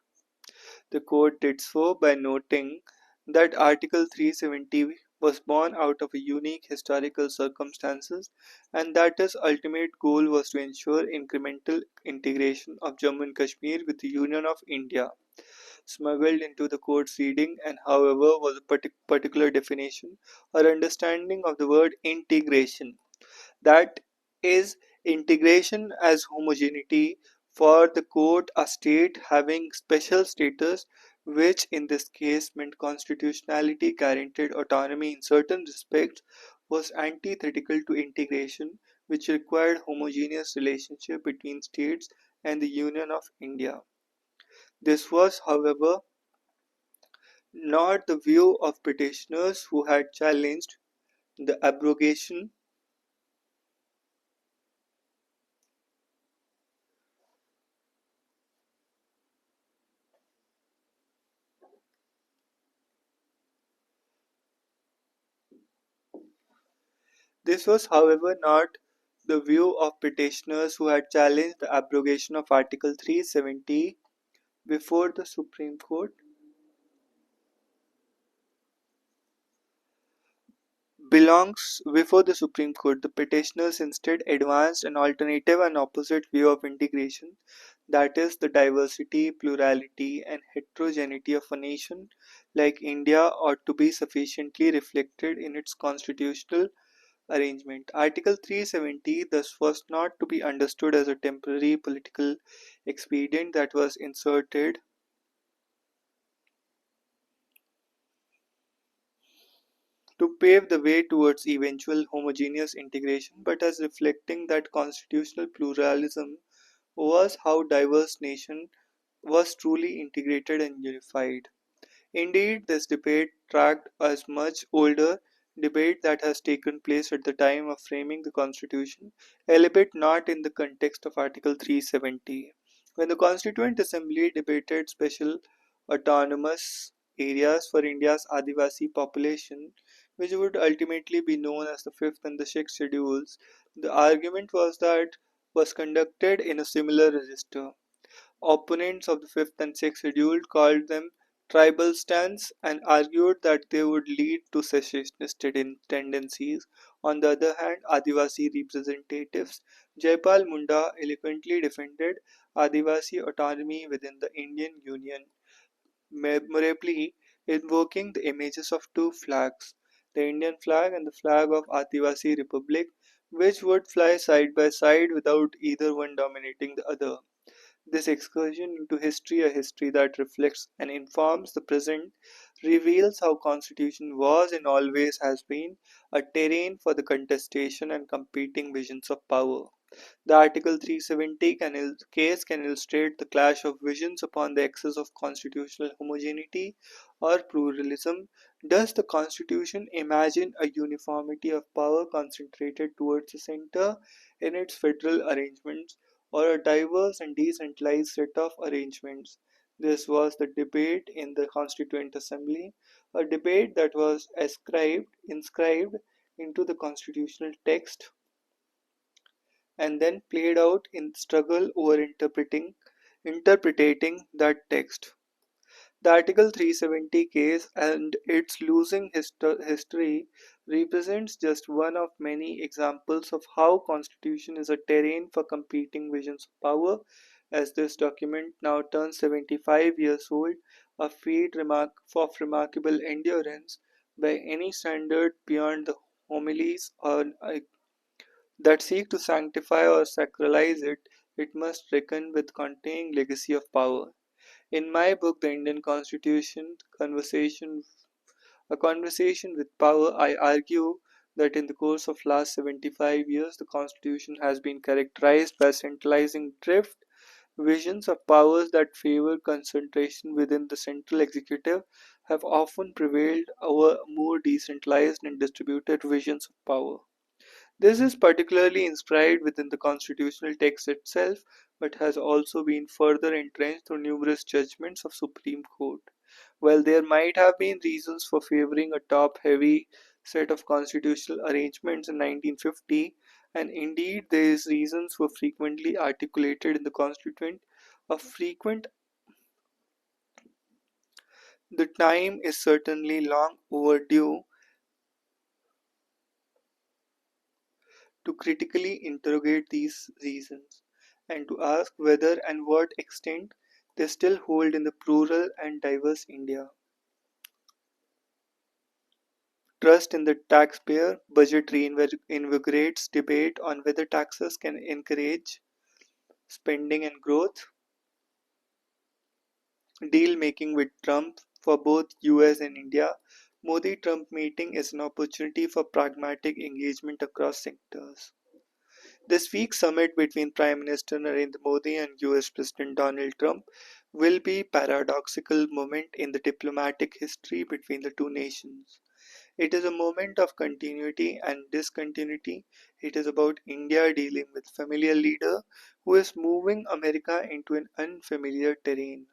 The court did so by noting that Article 370 was born out of a unique historical circumstances and that its ultimate goal was to ensure incremental integration of Jammu and Kashmir with the Union of India. Smuggled into the court's reading and however was a particular definition or understanding of the word integration, that is, integration as homogeneity for the court, a state having special status, which in this case meant constitutionality guaranteed autonomy in certain respects, was antithetical to integration, which required homogeneous relationship between states and the Union of India. This was, however, not the view of petitioners who had challenged the abrogation. This was, however, not the view of petitioners who had challenged the abrogation of Article 370 before the Supreme Court belongs before the Supreme Court. The petitioners instead advanced an alternative and opposite view of integration, that is, the diversity, plurality, and heterogeneity of a nation like India ought to be sufficiently reflected in its constitutional arrangement. Article 370 thus was not to be understood as a temporary political expedient that was inserted to pave the way towards eventual homogeneous integration, but as reflecting that constitutional pluralism was how diverse nation was truly integrated and unified. Indeed, this debate tracked a much older debate that has taken place at the time of framing the Constitution, albeit not in the context of Article 370. When the Constituent Assembly debated special autonomous areas for India's Adivasi population, which would ultimately be known as the fifth and the sixth schedules, the argument was conducted in a similar register. Opponents of the fifth and sixth schedule called them tribal stands and argued that they would lead to secessionist tendencies. On the other hand, Adivasi representatives Jaipal Munda eloquently defended Adivasi autonomy within the Indian Union, memorably invoking the images of two flags, the Indian flag and the flag of Adivasi Republic, which would fly side by side without either one dominating the other. This excursion into history, a history that reflects and informs the present, reveals how Constitution was and always has been a terrain for the contestation and competing visions of power. The Article 370 case can illustrate the clash of visions upon the axis of constitutional homogeneity or pluralism. Does the Constitution imagine a uniformity of power concentrated towards the center in its federal arrangements, or a diverse and decentralized set of arrangements? This was the debate in the Constituent Assembly, a debate that was inscribed into the constitutional text and then played out in struggle over interpreting that text. The Article 370 case and its losing history represents just one of many examples of how constitution is a terrain for competing visions of power. As this document now turns 75 years old, a feat of remarkable endurance by any standard beyond the homilies that seek to sanctify or sacralize it, it must reckon with continuing legacy of power. In my book, The Indian Constitution, A Conversation with Power, I argue that in the course of last 75 years, the Constitution has been characterized by centralizing drift, visions of powers that favor concentration within the central executive have often prevailed over more decentralized and distributed visions of power. This is particularly inscribed within the constitutional text itself, but has also been further entrenched through numerous judgments of Supreme Court. While there might have been reasons for favoring a top-heavy set of constitutional arrangements in 1950, and indeed these reasons were frequently articulated in the Constituent, a frequent the time is certainly long overdue to critically interrogate these reasons, and to ask whether and what extent they still hold in the plural and diverse India. Trust in the taxpayer budget reinvigorates debate on whether taxes can encourage spending and growth. Deal making with Trump for both US and India. Modi Trump meeting is an opportunity for pragmatic engagement across sectors. This week's summit between Prime Minister Narendra Modi and US President Donald Trump will be a paradoxical moment in the diplomatic history between the two nations. It is a moment of continuity and discontinuity. It is about India dealing with a familiar leader who is moving America into an unfamiliar terrain.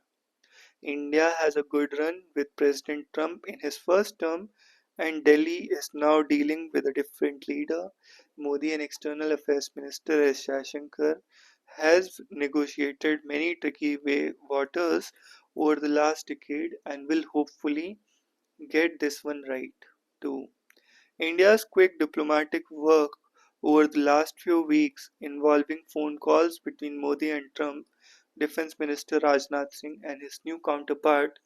India has a good run with President Trump in his first term, and Delhi is now dealing with a different leader. Modi and External Affairs Minister S. Jaishankar has negotiated many tricky waters over the last decade and will hopefully get this one right too. India's quick diplomatic work over the last few weeks, involving phone calls between Modi and Trump, Defense Minister Rajnath Singh and his new counterpart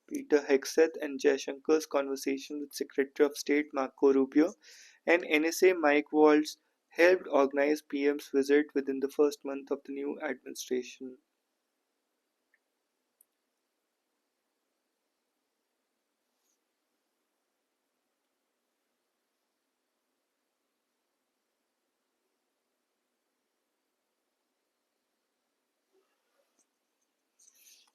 Peter Hegseth, and Jaishankar's conversation with Secretary of State Marco Rubio, and NSA Mike Waltz, helped organize PM's visit within the first month of the new administration.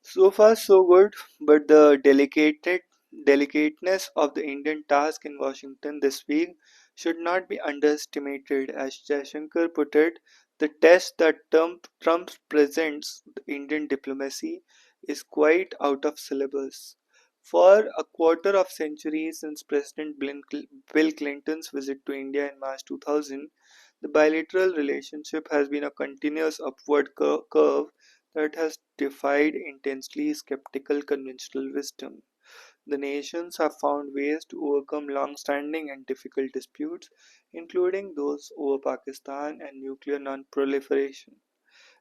So far, so good, but the delicateness of the Indian task in Washington this week should not be underestimated. As Jaishankar put it, the test that Trump presents the Indian diplomacy is quite out of syllabus. For a quarter of century since President Bill Clinton's visit to India in March 2000, the bilateral relationship has been a continuous upward curve that has defied intensely skeptical conventional wisdom. The nations have found ways to overcome long standing and difficult disputes, including those over Pakistan and nuclear non proliferation.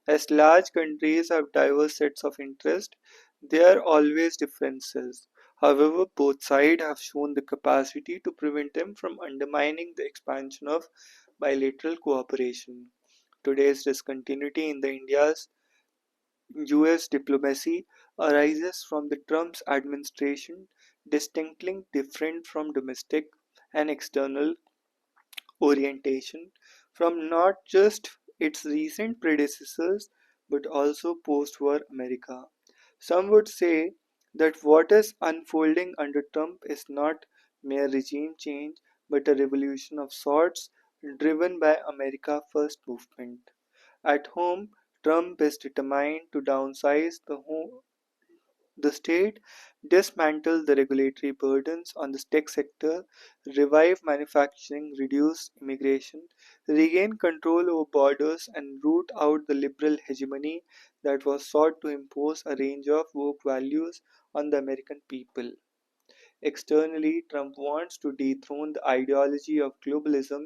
As large countries have diverse sets of interest, there are always differences. However, both sides have shown the capacity to prevent them from undermining the expansion of bilateral cooperation. Today's discontinuity in the India's US diplomacy arises from the Trump's administration distinctly different from domestic and external orientation from not just its recent predecessors but also post-war America. Some would say that what is unfolding under Trump is not mere regime change but a revolution of sorts driven by America First movement. At home, Trump is determined to downsize the state, dismantle the regulatory burdens on the tech sector, revive manufacturing, reduce immigration, regain control over borders, and root out the liberal hegemony that was sought to impose a range of woke values on the American people. Externally, Trump wants to dethrone the ideology of globalism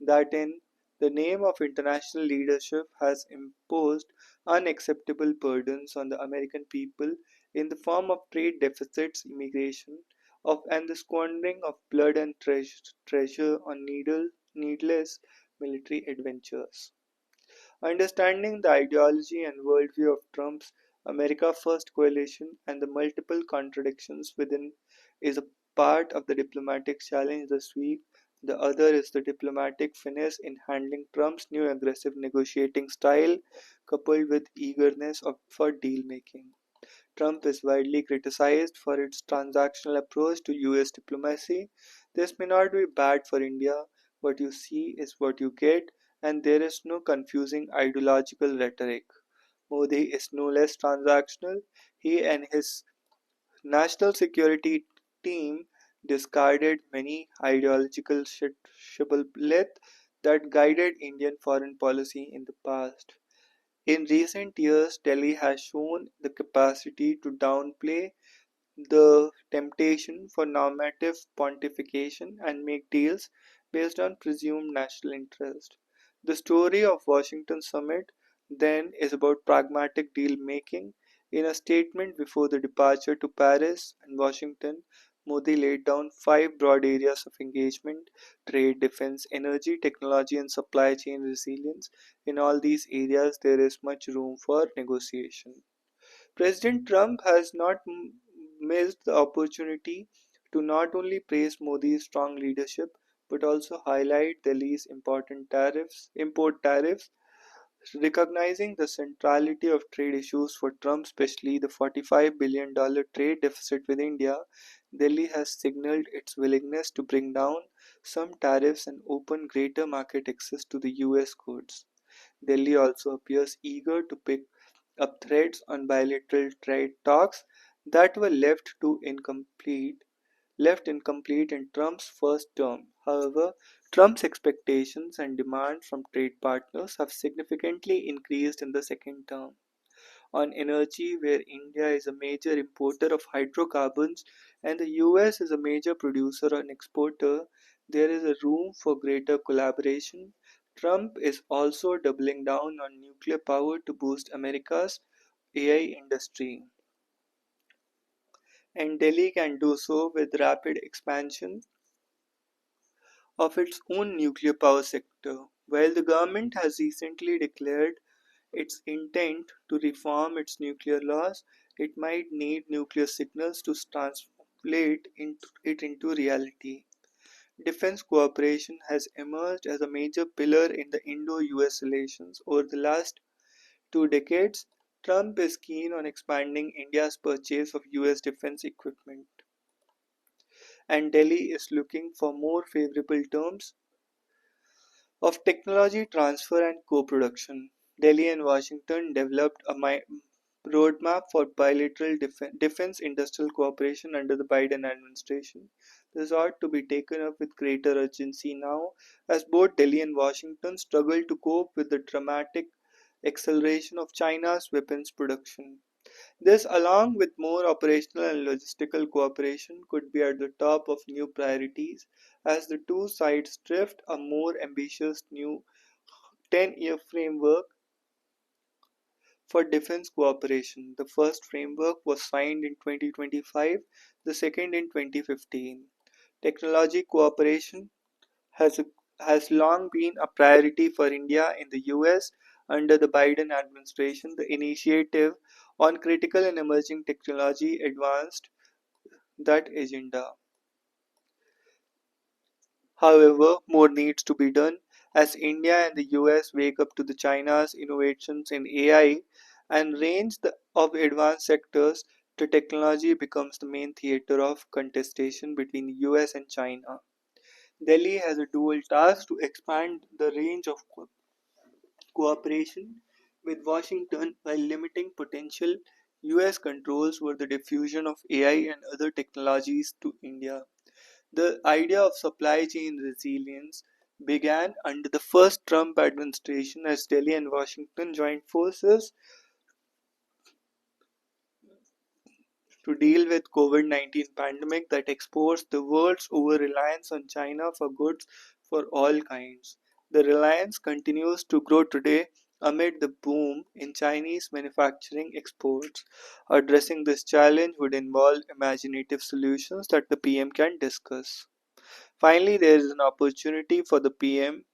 that, in the name of international leadership, has imposed unacceptable burdens on the American people in the form of trade deficits, immigration, and the squandering of blood and treasure on needless military adventures. Understanding the ideology and worldview of Trump's America First coalition and the multiple contradictions within is a part of the diplomatic challenge this week. The other is the diplomatic finesse in handling Trump's new aggressive negotiating style, coupled with eagerness for deal making. Trump is widely criticized for its transactional approach to US diplomacy. This may not be bad for India. What you see is what you get, and there is no confusing ideological rhetoric. Modi is no less transactional. He and his national security team discarded many ideological shibboleth that guided Indian foreign policy in the past. In recent years, Delhi has shown the capacity to downplay the temptation for normative pontification and make deals based on presumed national interest. The story of Washington summit then is about pragmatic deal making. In a statement before the departure to Paris and Washington, Modi laid down five broad areas of engagement: trade, defense, energy, technology, and supply chain resilience. In all these areas, there is much room for negotiation. President Trump has not missed the opportunity to not only praise Modi's strong leadership but also highlight Delhi's import tariffs, recognizing the centrality of trade issues for Trump, especially the $45 billion trade deficit with India. Delhi has signaled its willingness to bring down some tariffs and open greater market access to the US goods. Delhi also appears eager to pick up threads on bilateral trade talks that were left incomplete in Trump's first term. However, Trump's expectations and demands from trade partners have significantly increased in the second term. On energy, where India is a major importer of hydrocarbons and the US is a major producer and exporter, there is a room for greater collaboration. Trump is also doubling down on nuclear power to boost America's AI industry, and Delhi can do so with rapid expansion of its own nuclear power sector. While the government has recently declared its intent to reform its nuclear laws, it might need nuclear signals to it into reality. Defense cooperation has emerged as a major pillar in the Indo US relations over the last 2 decades. Trump is keen on expanding India's purchase of US defense equipment, and Delhi is looking for more favorable terms of technology transfer and co-production. Delhi and Washington developed a roadmap for bilateral defense industrial cooperation under the Biden administration. This ought to be taken up with greater urgency now, as both Delhi and Washington struggle to cope with the dramatic acceleration of China's weapons production. This, along with more operational and logistical cooperation, could be at the top of new priorities as the two sides drift a more ambitious new 10-year framework for defense cooperation. The first framework was signed in 2025, the second in 2015. Technology cooperation has, has long been a priority for India in the US under the Biden administration. The initiative on critical and emerging technology advanced that agenda. However, more needs to be done as India and the US wake up to the China's innovations in AI and of advanced sectors. The technology becomes the main theater of contestation between the US and China. Delhi has a dual task to expand the range of cooperation with Washington while limiting potential US controls over the diffusion of AI and other technologies to India. The idea of supply chain resilience began under the first Trump administration as Delhi and Washington joined forces to deal with COVID-19 pandemic that exposed the world's over-reliance on China for goods for all kinds. The reliance continues to grow today amid the boom in Chinese manufacturing exports. Addressing this challenge would involve imaginative solutions that the PM can discuss. Finally, there is an opportunity for the PM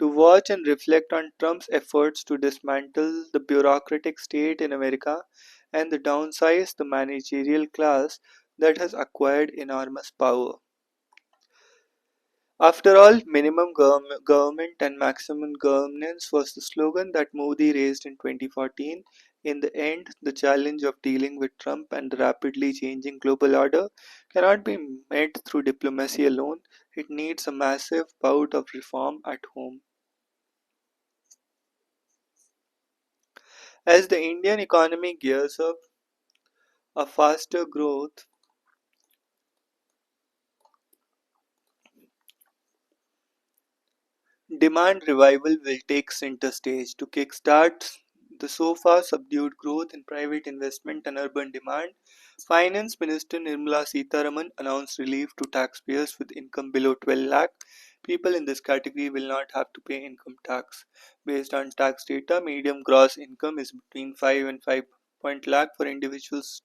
to watch and reflect on Trump's efforts to dismantle the bureaucratic state in America and the downsize the managerial class that has acquired enormous power. After all, minimum government and maximum governance was the slogan that Modi raised in 2014. In the end, the challenge of dealing with Trump and the rapidly changing global order cannot be met through diplomacy alone. It needs a massive bout of reform at home. As the Indian economy gears up a faster growth, demand revival will take center stage to kickstart the so far subdued growth in private investment and urban demand. Finance Minister Nirmala Sitharaman announced relief to taxpayers with income below 12 lakh. People in this category will not have to pay income tax. Based on tax data, medium gross income is between 5 and 5 point lakh for individuals.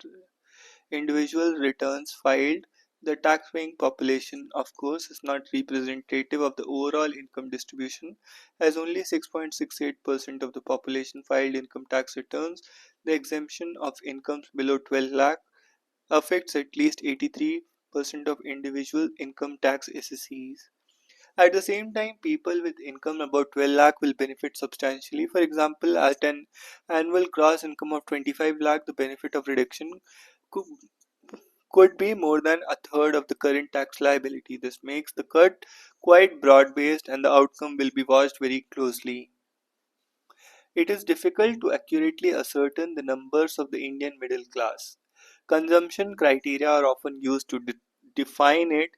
Individual returns filed. The tax-paying population, of course, is not representative of the overall income distribution, as only 6.68% of the population filed income tax returns. The exemption of incomes below 12 lakh affects at least 83% of individual income tax assessees. At the same time, people with income above 12 lakh will benefit substantially. For example, at an annual gross income of 25 lakh, the benefit of reduction could could be more than a third of the current tax liability. This makes the cut quite broad based and the outcome will be watched very closely. It is difficult to accurately ascertain the numbers of the Indian middle class. Consumption criteria are often used to define it.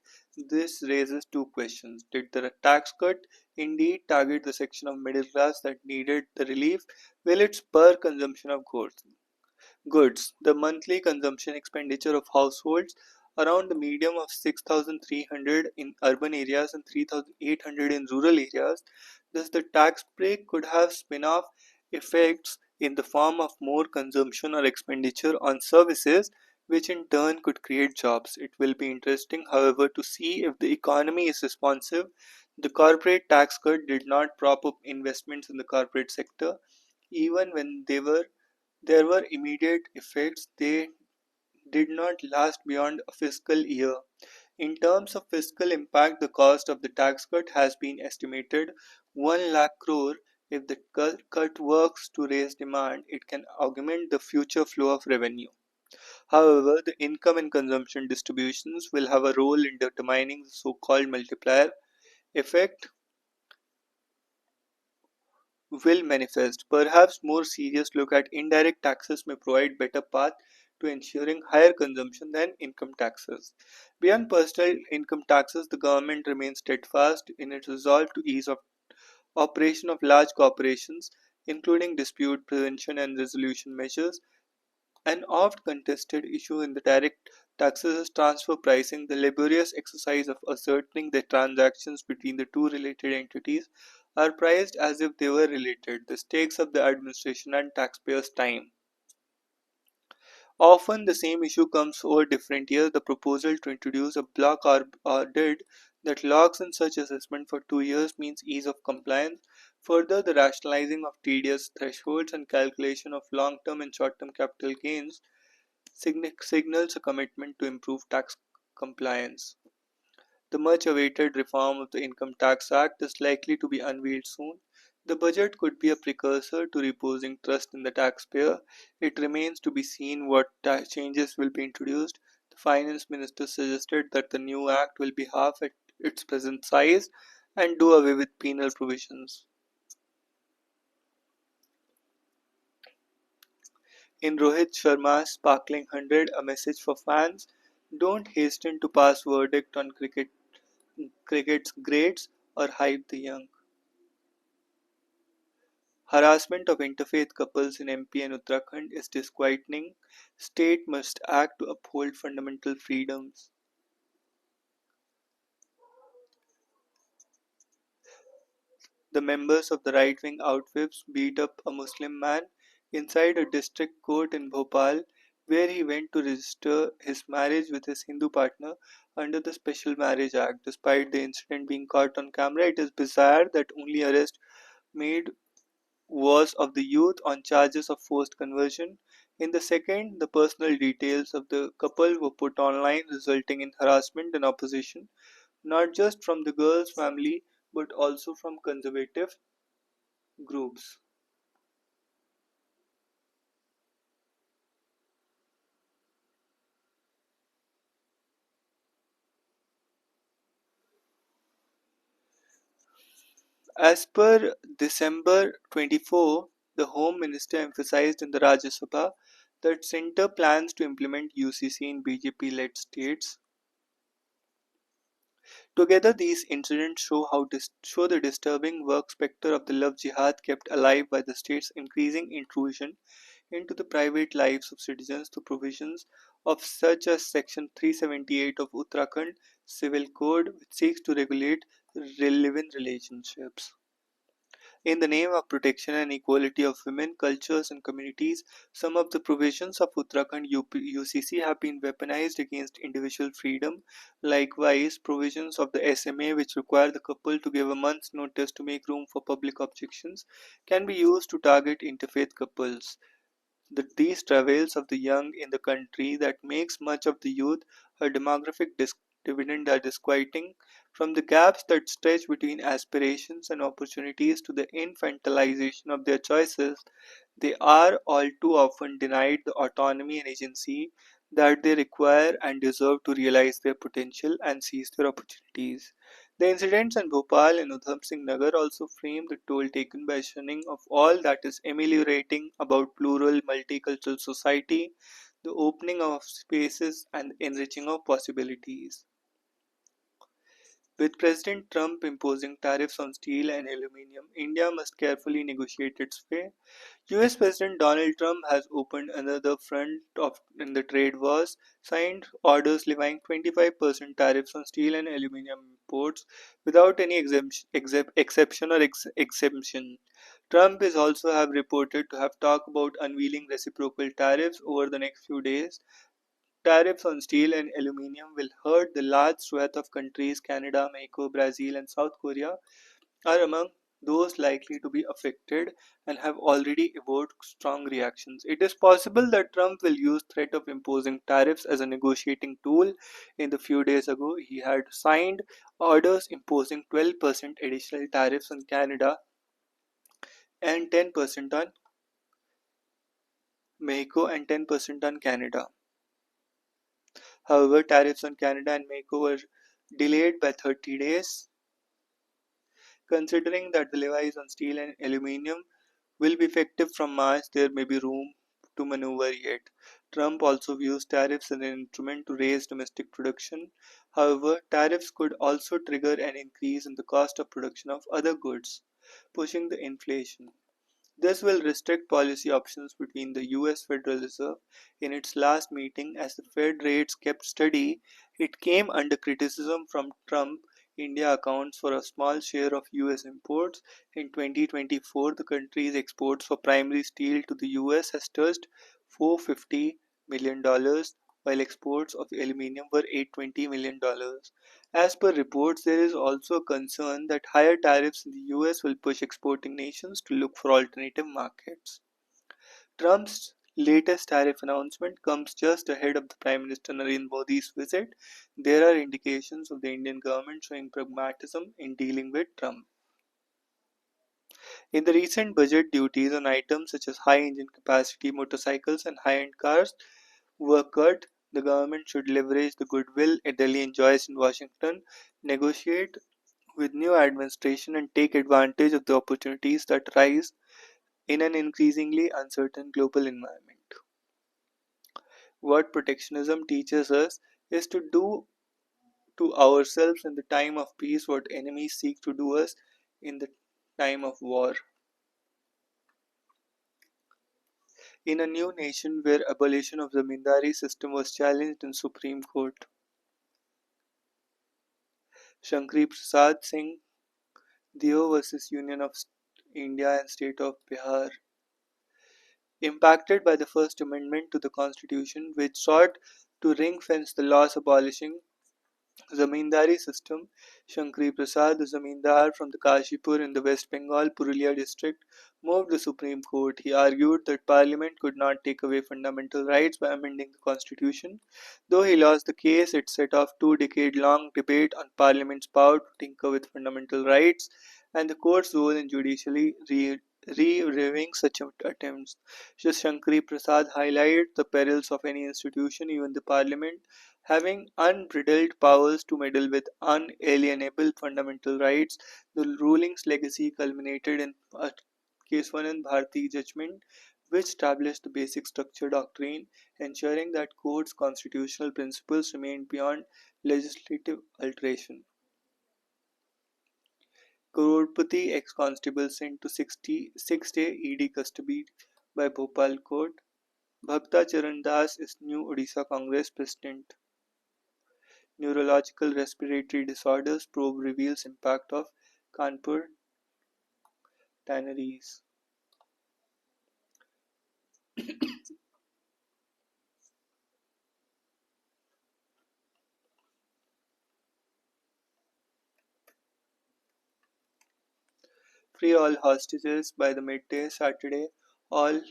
This raises two questions. Did the tax cut indeed target the section of middle class that needed the relief? Will it spur consumption of goods? The monthly consumption expenditure of households around the medium of 6,300 in urban areas and 3,800 in rural areas. Thus, the tax break could have spin off effects in the form of more consumption or expenditure on services, which in turn could create jobs. It will be interesting, however, to see if the economy is responsive. The corporate tax cut did not prop up investments in the corporate sector, even when there were immediate effects. They did not last beyond a fiscal year. In terms of fiscal impact, the cost of the tax cut has been estimated 1 lakh crore. If the cut works to raise demand, it can augment the future flow of revenue. However, the income and consumption distributions will have a role in determining the so-called multiplier effect will manifest. Perhaps more serious look at indirect taxes may provide better path to ensuring higher consumption than income taxes. Beyond personal income taxes, the government remains steadfast in its resolve to ease of operation of large corporations, including dispute prevention and resolution measures. An oft contested issue in the direct taxes is transfer pricing, the laborious exercise of ascertaining the transactions between the two related entities are priced as if they were related. This takes up the administration and taxpayers' time. Often the same issue comes over different years. The proposal to introduce a block audit that locks in such assessment for 2 years means ease of compliance. Further, the rationalizing of tedious thresholds and calculation of long-term and short-term capital gains signals a commitment to improve tax compliance. The much awaited reform of the Income Tax Act is likely to be unveiled soon. The budget could be a precursor to reposing trust in the taxpayer. It remains to be seen what changes will be introduced. The finance minister suggested that the new act will be half at its present size and do away with penal provisions. In Rohit Sharma's Sparkling 100, a message for fans: don't hasten to pass verdict on cricket's greats or hype the young. Harassment of interfaith couples in MP and Uttarakhand is disquieting. State must act to uphold fundamental freedoms. The members of the right-wing outfits beat up a Muslim man inside a district court in Bhopal, where he went to register his marriage with his Hindu partner under the Special Marriage Act. Despite the incident being caught on camera, it is bizarre that only arrest made was of the youth on charges of forced conversion. In the second, the personal details of the couple were put online, resulting in harassment and opposition, not just from the girl's family but also from conservative groups. As per December 24, the Home Minister emphasized in the Rajya Sabha that centre plans to implement UCC in BJP-led states. Together, these incidents show the disturbing work spectre of the love jihad kept alive by the state's increasing intrusion into the private lives of citizens through provisions of such as Section 378 of Uttarakhand Civil Code, which seeks to regulate live-in relationships. In the name of protection and equality of women, cultures, and communities, some of the provisions of Uttarakhand UCC have been weaponized against individual freedom. Likewise, provisions of the SMA, which require the couple to give a month's notice to make room for public objections, can be used to target interfaith couples. These travails of the young in the country that makes much of the youth a demographic dividend are disquieting, from the gaps that stretch between aspirations and opportunities to the infantilization of their choices. They are all too often denied the autonomy and agency that they require and deserve to realize their potential and seize their opportunities. The incidents in Bhopal and Udham Singh Nagar also frame the toll taken by shunning of all that is ameliorating about plural multicultural society, the opening of spaces and enriching of possibilities. With President Trump imposing tariffs on steel and aluminum, India must carefully negotiate its way. US President Donald Trump has opened another front in the trade wars, signed orders levying 25% tariffs on steel and aluminum imports without any exception or exemption. Trump is also have reported to have talked about unveiling reciprocal tariffs over the next few days. Tariffs on steel and aluminum will hurt the large swath of countries Canada, Mexico, Brazil, and South Korea are among those likely to be affected and have already evoked strong reactions. It is possible that Trump will use threat of imposing tariffs as a negotiating tool. In the few days ago, he had signed orders imposing 12% additional tariffs on Canada and 10% on Mexico and 10% on Canada. However, tariffs on Canada and Mexico were delayed by 30 days. Considering that the levies on steel and aluminum will be effective from March, there may be room to maneuver yet. Trump also views tariffs as an instrument to raise domestic production. However, tariffs could also trigger an increase in the cost of production of other goods, pushing the inflation. This will restrict policy options between the US Federal Reserve. In its last meeting, as the Fed rates kept steady, it came under criticism from Trump. India accounts for a small share of US imports. In 2024, the country's exports for primary steel to the US has touched $450 million, while exports of aluminium were $820 million. As per reports, there is also a concern that higher tariffs in the US will push exporting nations to look for alternative markets. Trump's latest tariff announcement comes just ahead of the Prime Minister Narendra Modi's visit. There are indications of the Indian government showing pragmatism in dealing with Trump. In the recent budget, duties on items such as high engine capacity motorcycles and high end cars were cut. The government should leverage the goodwill Delhi enjoys in Washington, negotiate with new administration and take advantage of the opportunities that rise in an increasingly uncertain global environment. What protectionism teaches us is to do to ourselves in the time of peace what enemies seek to do us in the time of war. in a new nation where abolition of zamindari system was challenged in Supreme Court. Shankari Prasad Singh Deo versus Union of India and State of Bihar. Impacted by the First Amendment to the Constitution, which sought to ring-fence the laws abolishing zamindari system, Shankari Prasad, the zamindar from the Kashipur in the West Bengal Purulia district, moved the Supreme Court. He argued that Parliament could not take away fundamental rights by amending the Constitution. Though he lost the case, it set off two-decade-long debate on Parliament's power to tinker with fundamental rights and the court's role in judicially reviewing such attempts. Shankari Prasad highlighted the perils of any institution, even the Parliament, having unbridled powers to meddle with unalienable fundamental rights. The ruling's legacy culminated in a Keswanan Bharati judgment, which established the basic structure doctrine, ensuring that courts' constitutional principles remained beyond legislative alteration. Crorepati ex-constable sent to 66-day ED custody by Bhopal court. Bhakta Charan Das is new Odisha Congress president. Neurological respiratory disorders probe reveals impact of Kanpur tanneries. Free all hostages by the midday Saturday, all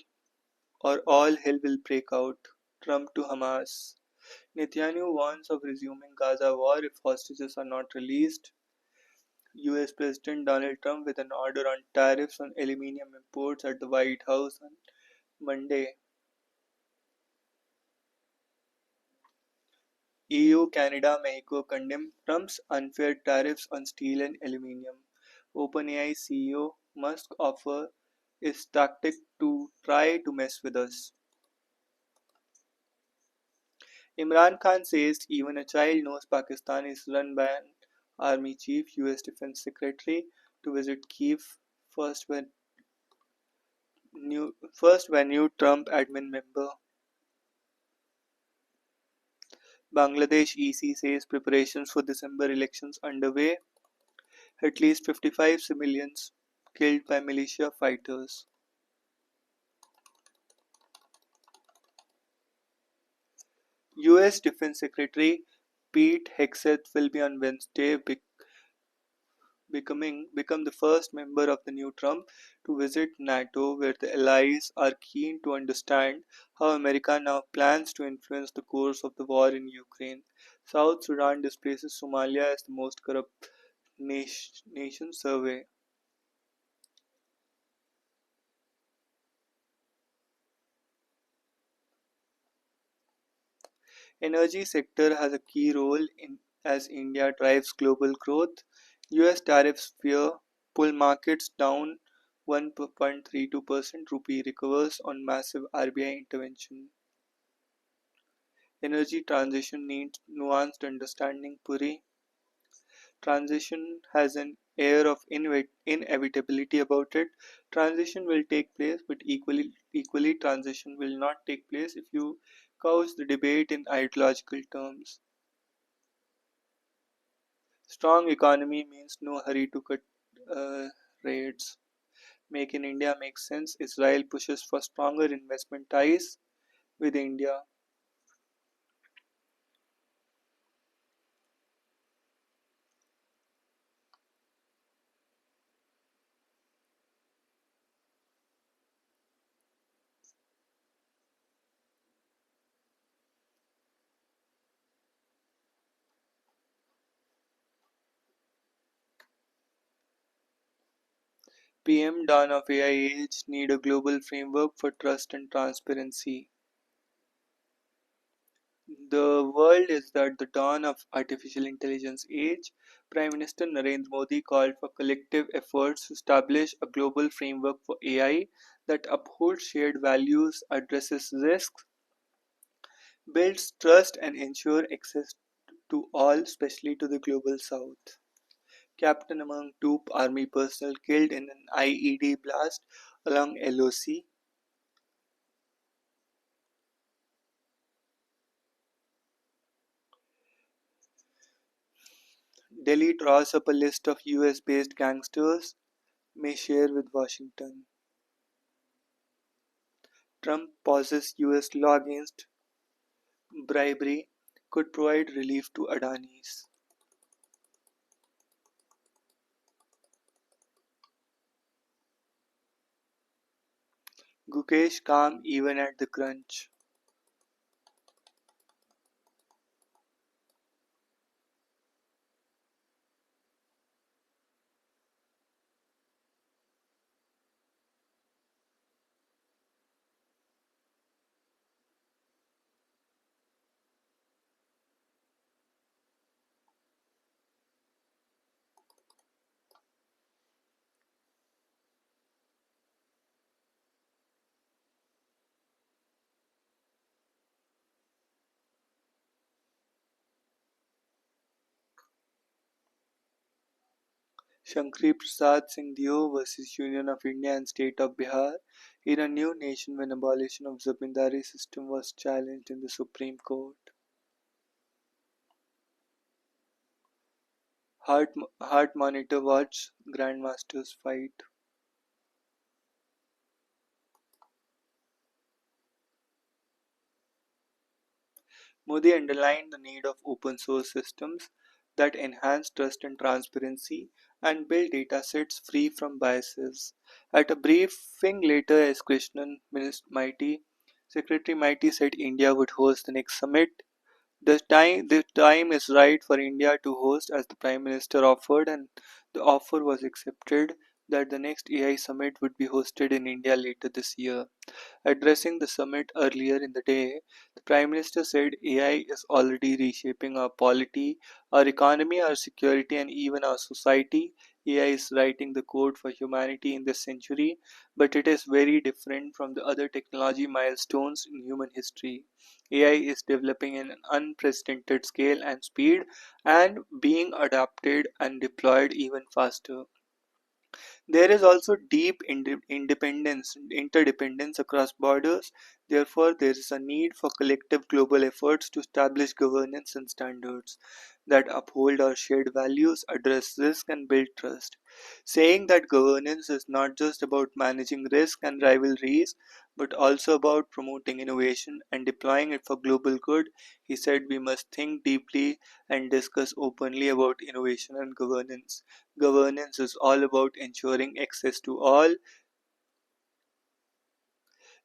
all hell will break out. Trump to Hamas. Netanyahu warns of resuming Gaza war if hostages are not released. US President Donald Trump with an order on tariffs on aluminium imports at the White House on Monday. EU, Canada, Mexico condemn Trump's unfair tariffs on steel and aluminium. OpenAI CEO Musk offer is tactic to try to mess with us. Imran Khan says even a child knows Pakistan is run by an army chief. US Defense Secretary to visit Kiev first when new Trump admin member. Bangladesh EC says preparations for December elections underway. At least 55 civilians killed by militia fighters. US Defense Secretary Pete Hegseth will be on Wednesday become the first member of the new Trump to visit NATO, where the allies are keen to understand how America now plans to influence the course of the war in Ukraine. South Sudan displaces Somalia as the most corrupt nation survey. Energy sector has a key role in as India drives global growth. US tariffs fear pull markets down 1.32%. Rupee recovers on massive RBI intervention. Energy transition needs nuanced understanding. Puri transition has an air of inevitability about it. Transition will take place, but equally transition will not take place if you couch the debate in ideological terms. Strong economy means no hurry to cut uh, rates. Make in India makes sense. Israel pushes for stronger investment ties with India. PM dawn of AI age need a global framework for trust and transparency. The world is at the dawn of artificial intelligence age. Prime Minister Narendra Modi called for collective efforts to establish a global framework for AI that upholds shared values, addresses risks, builds trust, and ensures access to all, especially to the global south. Captain among two army personnel killed in an IED blast along LOC. Delhi draws up a list of US based gangsters, may share with Washington. Trump pauses US law against bribery, could provide relief to Adanis. Gukesh calm even at the crunch. Shankari Prasad Singh Dio versus Union of India and State of Bihar in a new nation when abolition of Zamindari system was challenged in the Supreme Court. Heart monitor watch Grandmasters fight. Modi underlined the need of open source systems that enhance trust and transparency and build datasets free from biases. At a briefing later, as Krishnan Mighty, Secretary Mighty said India would host the next summit. The time is right for India to host as the Prime Minister offered, and the offer was accepted that the next AI summit would be hosted in India later this year. Addressing the summit earlier in the day, the Prime Minister said AI is already reshaping our polity, our economy, our security, and even our society. AI is writing the code for humanity in this century, but it is very different from the other technology milestones in human history. AI is developing in an unprecedented scale and speed and being adapted and deployed even faster. There is also deep interdependence across borders. Therefore, there is a need for collective global efforts to establish governance and standards that uphold our shared values, address risk, and build trust. Saying that governance is not just about managing risk and rivalries, but also about promoting innovation and deploying it for global good, he said we must think deeply and discuss openly about innovation and governance. Governance is all about ensuring access to all.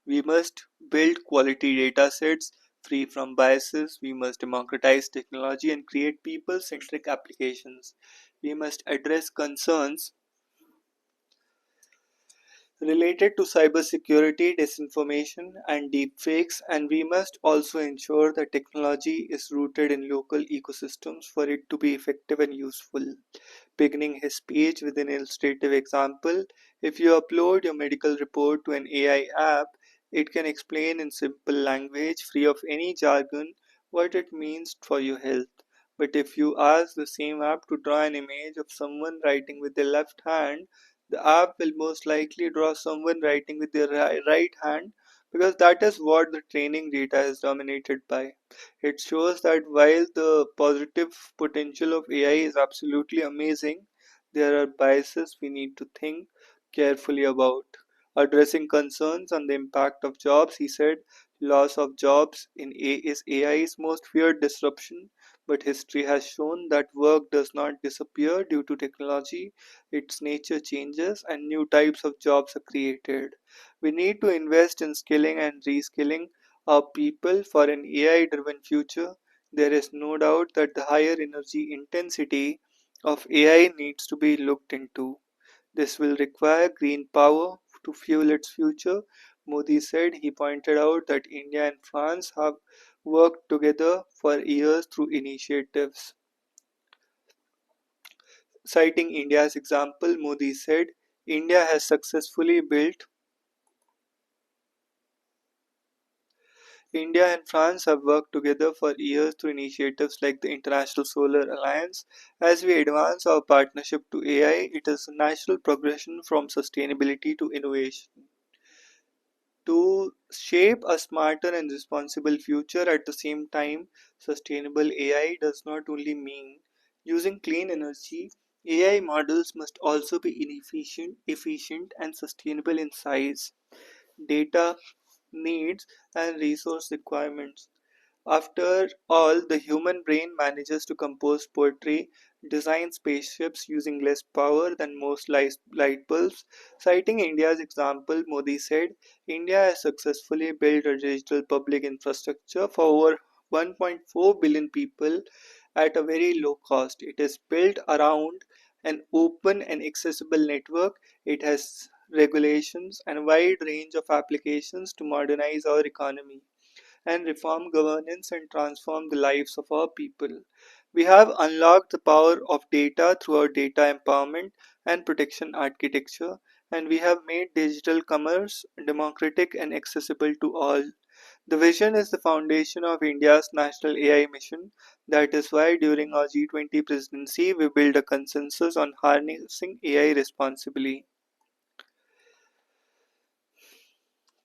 We must build quality data sets free from biases. We must democratize technology and create people centric applications. We must address concerns related to cybersecurity, disinformation, and deepfakes, and we must also ensure that technology is rooted in local ecosystems for it to be effective and useful. Beginning his speech with an illustrative example, if you upload your medical report to an AI app, it can explain in simple language, free of any jargon, what it means for your health. But if you ask the same app to draw an image of someone writing with their left hand, the app will most likely draw someone writing with their right hand because that is what the training data is dominated by. It shows that while the positive potential of AI is absolutely amazing, there are biases we need to think carefully about. Addressing concerns on the impact of jobs, he said, loss of jobs in AI's most feared disruption, but history has shown that work does not disappear due to technology, its nature changes and new types of jobs are created. We need to invest in skilling and reskilling our people for an AI driven future. There is no doubt that the higher energy intensity of AI needs to be looked into. This will require green power to fuel its future. Modi said. He pointed out that India and France have worked together for years through initiatives. Citing India's example, Modi said, India has successfully built India and France have worked together for years through initiatives like the International Solar Alliance. As we advance our partnership to AI, it is a natural progression from sustainability to innovation. To shape a smarter and responsible future at the same time, sustainable AI does not only mean Using clean energy, AI models must also be efficient and sustainable in size, data needs, and resource requirements. After all, the human brain manages to compose poetry, design spaceships using less power than most light bulbs. Citing India's example, Modi said, India has successfully built a digital public infrastructure for over 1.4 billion people at a very low cost. It is built around an open and accessible network. It has regulations and a wide range of applications to modernize our economy and reform governance and transform the lives of our people. We have unlocked the power of data through our data empowerment and protection architecture, and we have made digital commerce democratic and accessible to all. The vision is the foundation of India's national AI mission. That is why during our G20 presidency, we build a consensus on harnessing AI responsibly.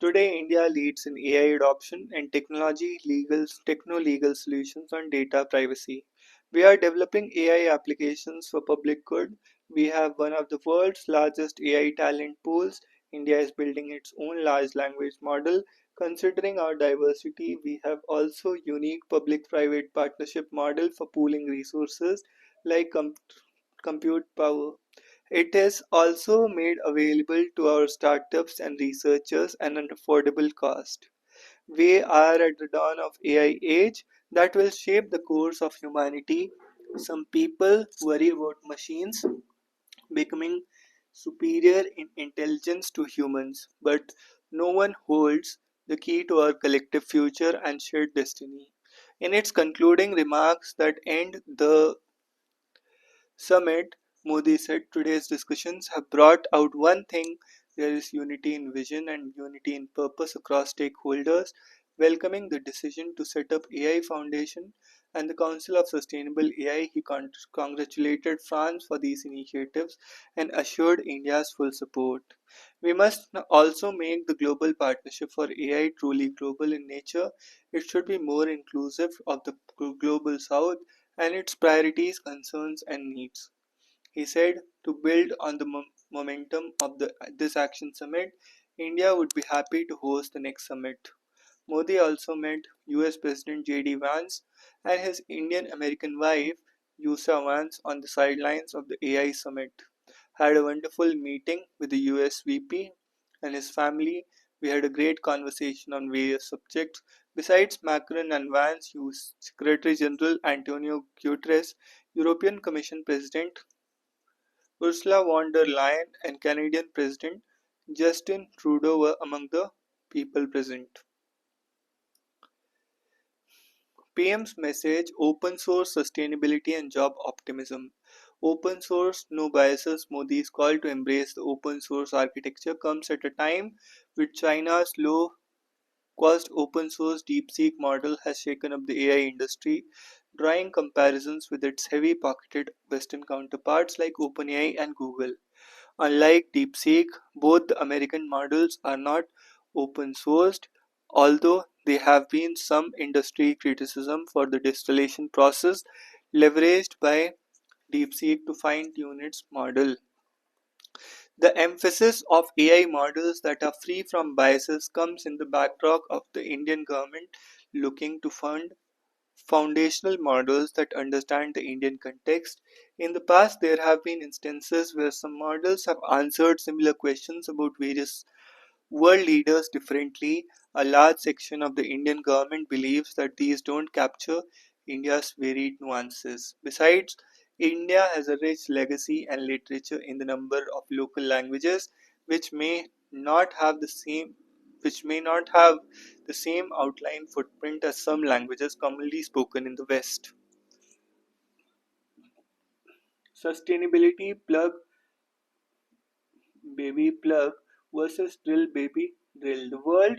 Today, India leads in AI adoption and techno-legal solutions on data privacy. We are developing AI applications for public good. We have one of the world's largest AI talent pools. India is building its own large language model. Considering our diversity, we have also unique public-private partnership model for pooling resources like compute power. It is also made available to our startups and researchers at an affordable cost. We are at the dawn of AI age that will shape the course of humanity. Some people worry about machines becoming superior in intelligence to humans, but no one holds the key to our collective future and shared destiny. In its concluding remarks that end the summit, Modi said today's discussions have brought out one thing: there is unity in vision and unity in purpose across stakeholders, welcoming the decision to set up AI Foundation and the Council of Sustainable AI. He congratulated France for these initiatives and assured India's full support. We must also make the global partnership for AI truly global in nature. It should be more inclusive of the global south and its priorities, concerns, and needs. He said to build on the momentum of this action summit, India would be happy to host the next summit. Modi also met US President JD Vance and his Indian American wife Yusa Vance on the sidelines of the AI summit. Had a wonderful meeting with the US VP and his family. We had a great conversation on various subjects. Besides Macron and Vance, US Secretary General Antonio Guterres, European Commission President Ursula von der Leyen, and Canadian President Justin Trudeau were among the people present. PM's message: open source, sustainability, and job optimism. Open source, no biases. Modi's call to embrace the open source architecture comes at a time when China's low cost open source DeepSeek model has shaken up the AI industry, drawing comparisons with its heavy pocketed Western counterparts like OpenAI and Google. Unlike DeepSeek, both the American models are not open-sourced, although there have been some industry criticism for the distillation process leveraged by DeepSeek to fine-tune its model. The emphasis of AI models that are free from biases comes in the backdrop of the Indian government looking to fund foundational models that understand the Indian context. In the past, there have been instances where some models have answered similar questions about various world leaders differently. A large section of the Indian government believes that these don't capture India's varied nuances. Besides, India has a rich legacy and literature in the number of local languages which may not have the same which may not have the same outline footprint as some languages commonly spoken in the West. Sustainability plug baby plug versus drill baby drill. The world,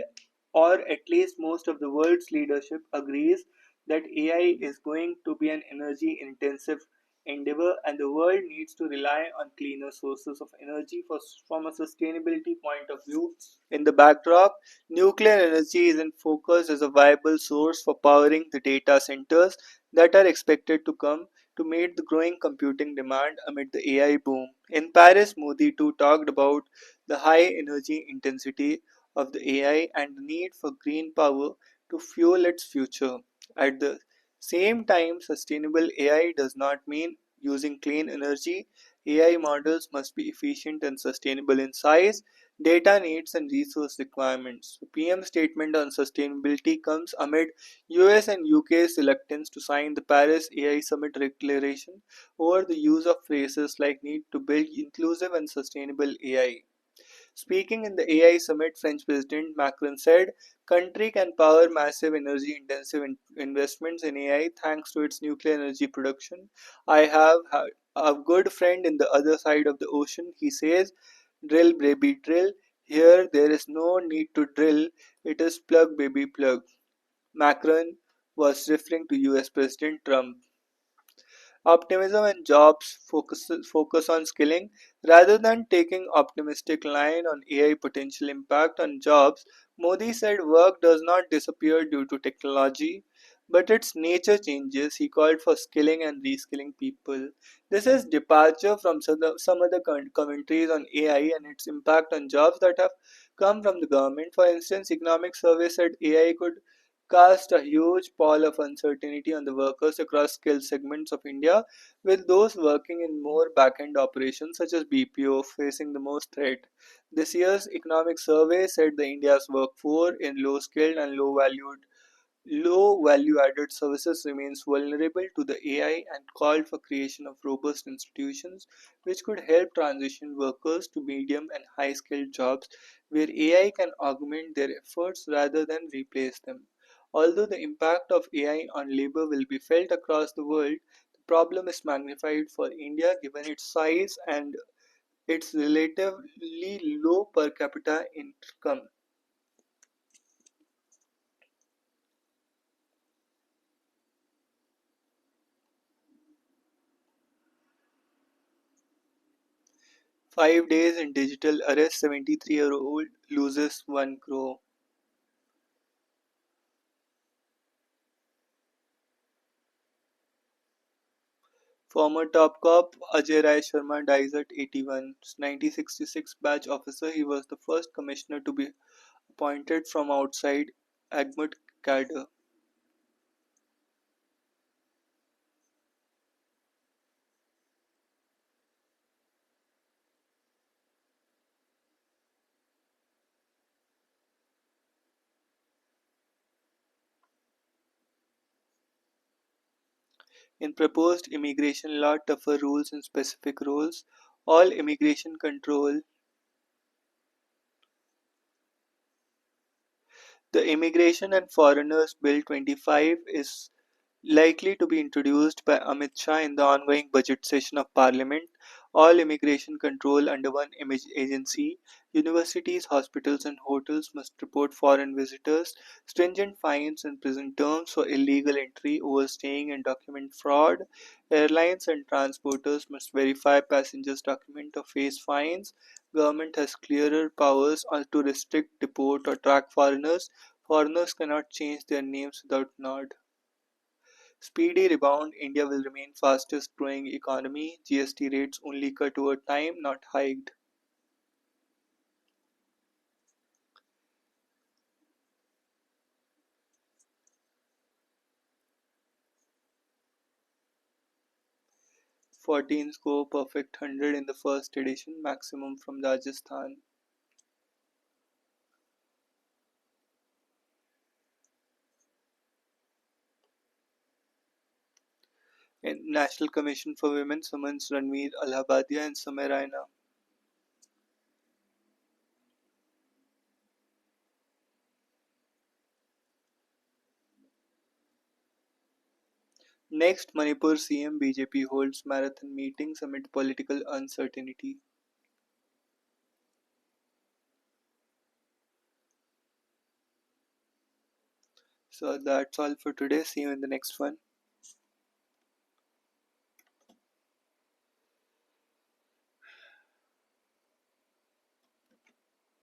or at least most of the world's leadership, agrees that AI is going to be an energy intensive endeavor and the world needs to rely on cleaner sources of energy from a sustainability point of view. In the backdrop, nuclear energy is in focus as a viable source for powering the data centers that are expected to come to meet the growing computing demand amid the AI boom. In Paris, Modi too talked about the high energy intensity of the AI and the need for green power to fuel its future. At the same time, sustainable AI does not mean using clean energy. AI models must be efficient and sustainable in size, data needs, and resource requirements. The PM statement on sustainability comes amid US and UK's reluctance to sign the Paris AI Summit declaration over the use of phrases like need to build inclusive and sustainable AI. Speaking in the AI summit, French President Macron said, "Country can power massive energy-intensive investments in AI thanks to its nuclear energy production. I have a good friend in the other side of the ocean," he says. "Drill, baby, drill. Here, there is no need to drill. It is plug, baby, plug." Macron was referring to US President Trump. Optimism and jobs focus on skilling rather than taking optimistic line on AI potential impact on jobs. Modi said work does not disappear due to technology, but its nature changes. He called for skilling and reskilling people. This is departure from some other commentaries on AI and its impact on jobs that have come from the government. For instance, economic survey said AI could cast a huge pall of uncertainty on the workers across skill segments of India, with those working in more back-end operations such as BPO facing the most threat. This year's economic survey said the India's workforce in low-skilled and low value added services remains vulnerable to the AI and called for creation of robust institutions which could help transition workers to medium and high skilled jobs where AI can augment their efforts rather than replace them. Although the impact of AI on labor will be felt across the world, the problem is magnified for India given its size and its relatively low per capita income. 5 days in digital arrest, 73-year-old loses 1 crore. Former top cop Ajay Rai Sharma dies at 81. 1966 batch officer, he was the first commissioner to be appointed from outside Agmut cadre. In proposed immigration law, tougher rules in specific roles. All immigration control. The Immigration and Foreigners Bill 25 is likely to be introduced by Amit Shah in the ongoing budget session of Parliament. All immigration control under one image agency. Universities, hospitals, and hotels must report foreign visitors. Stringent fines and prison terms for illegal entry, overstaying, and document fraud. Airlines and transporters must verify passengers' documents or face fines. Government has clearer powers to restrict, deport, or track foreigners. Foreigners cannot change their names without nod. Speedy rebound, India will remain fastest growing economy, GST rates only cut over time, not hiked. 14 score perfect 100 in the first edition, maximum from Rajasthan. In National Commission for Women summons Ranveer Allahabadia and Samay Raina. Next, Manipur CM BJP holds marathon meetings amid political uncertainty. So that's all for today. See you in the next one.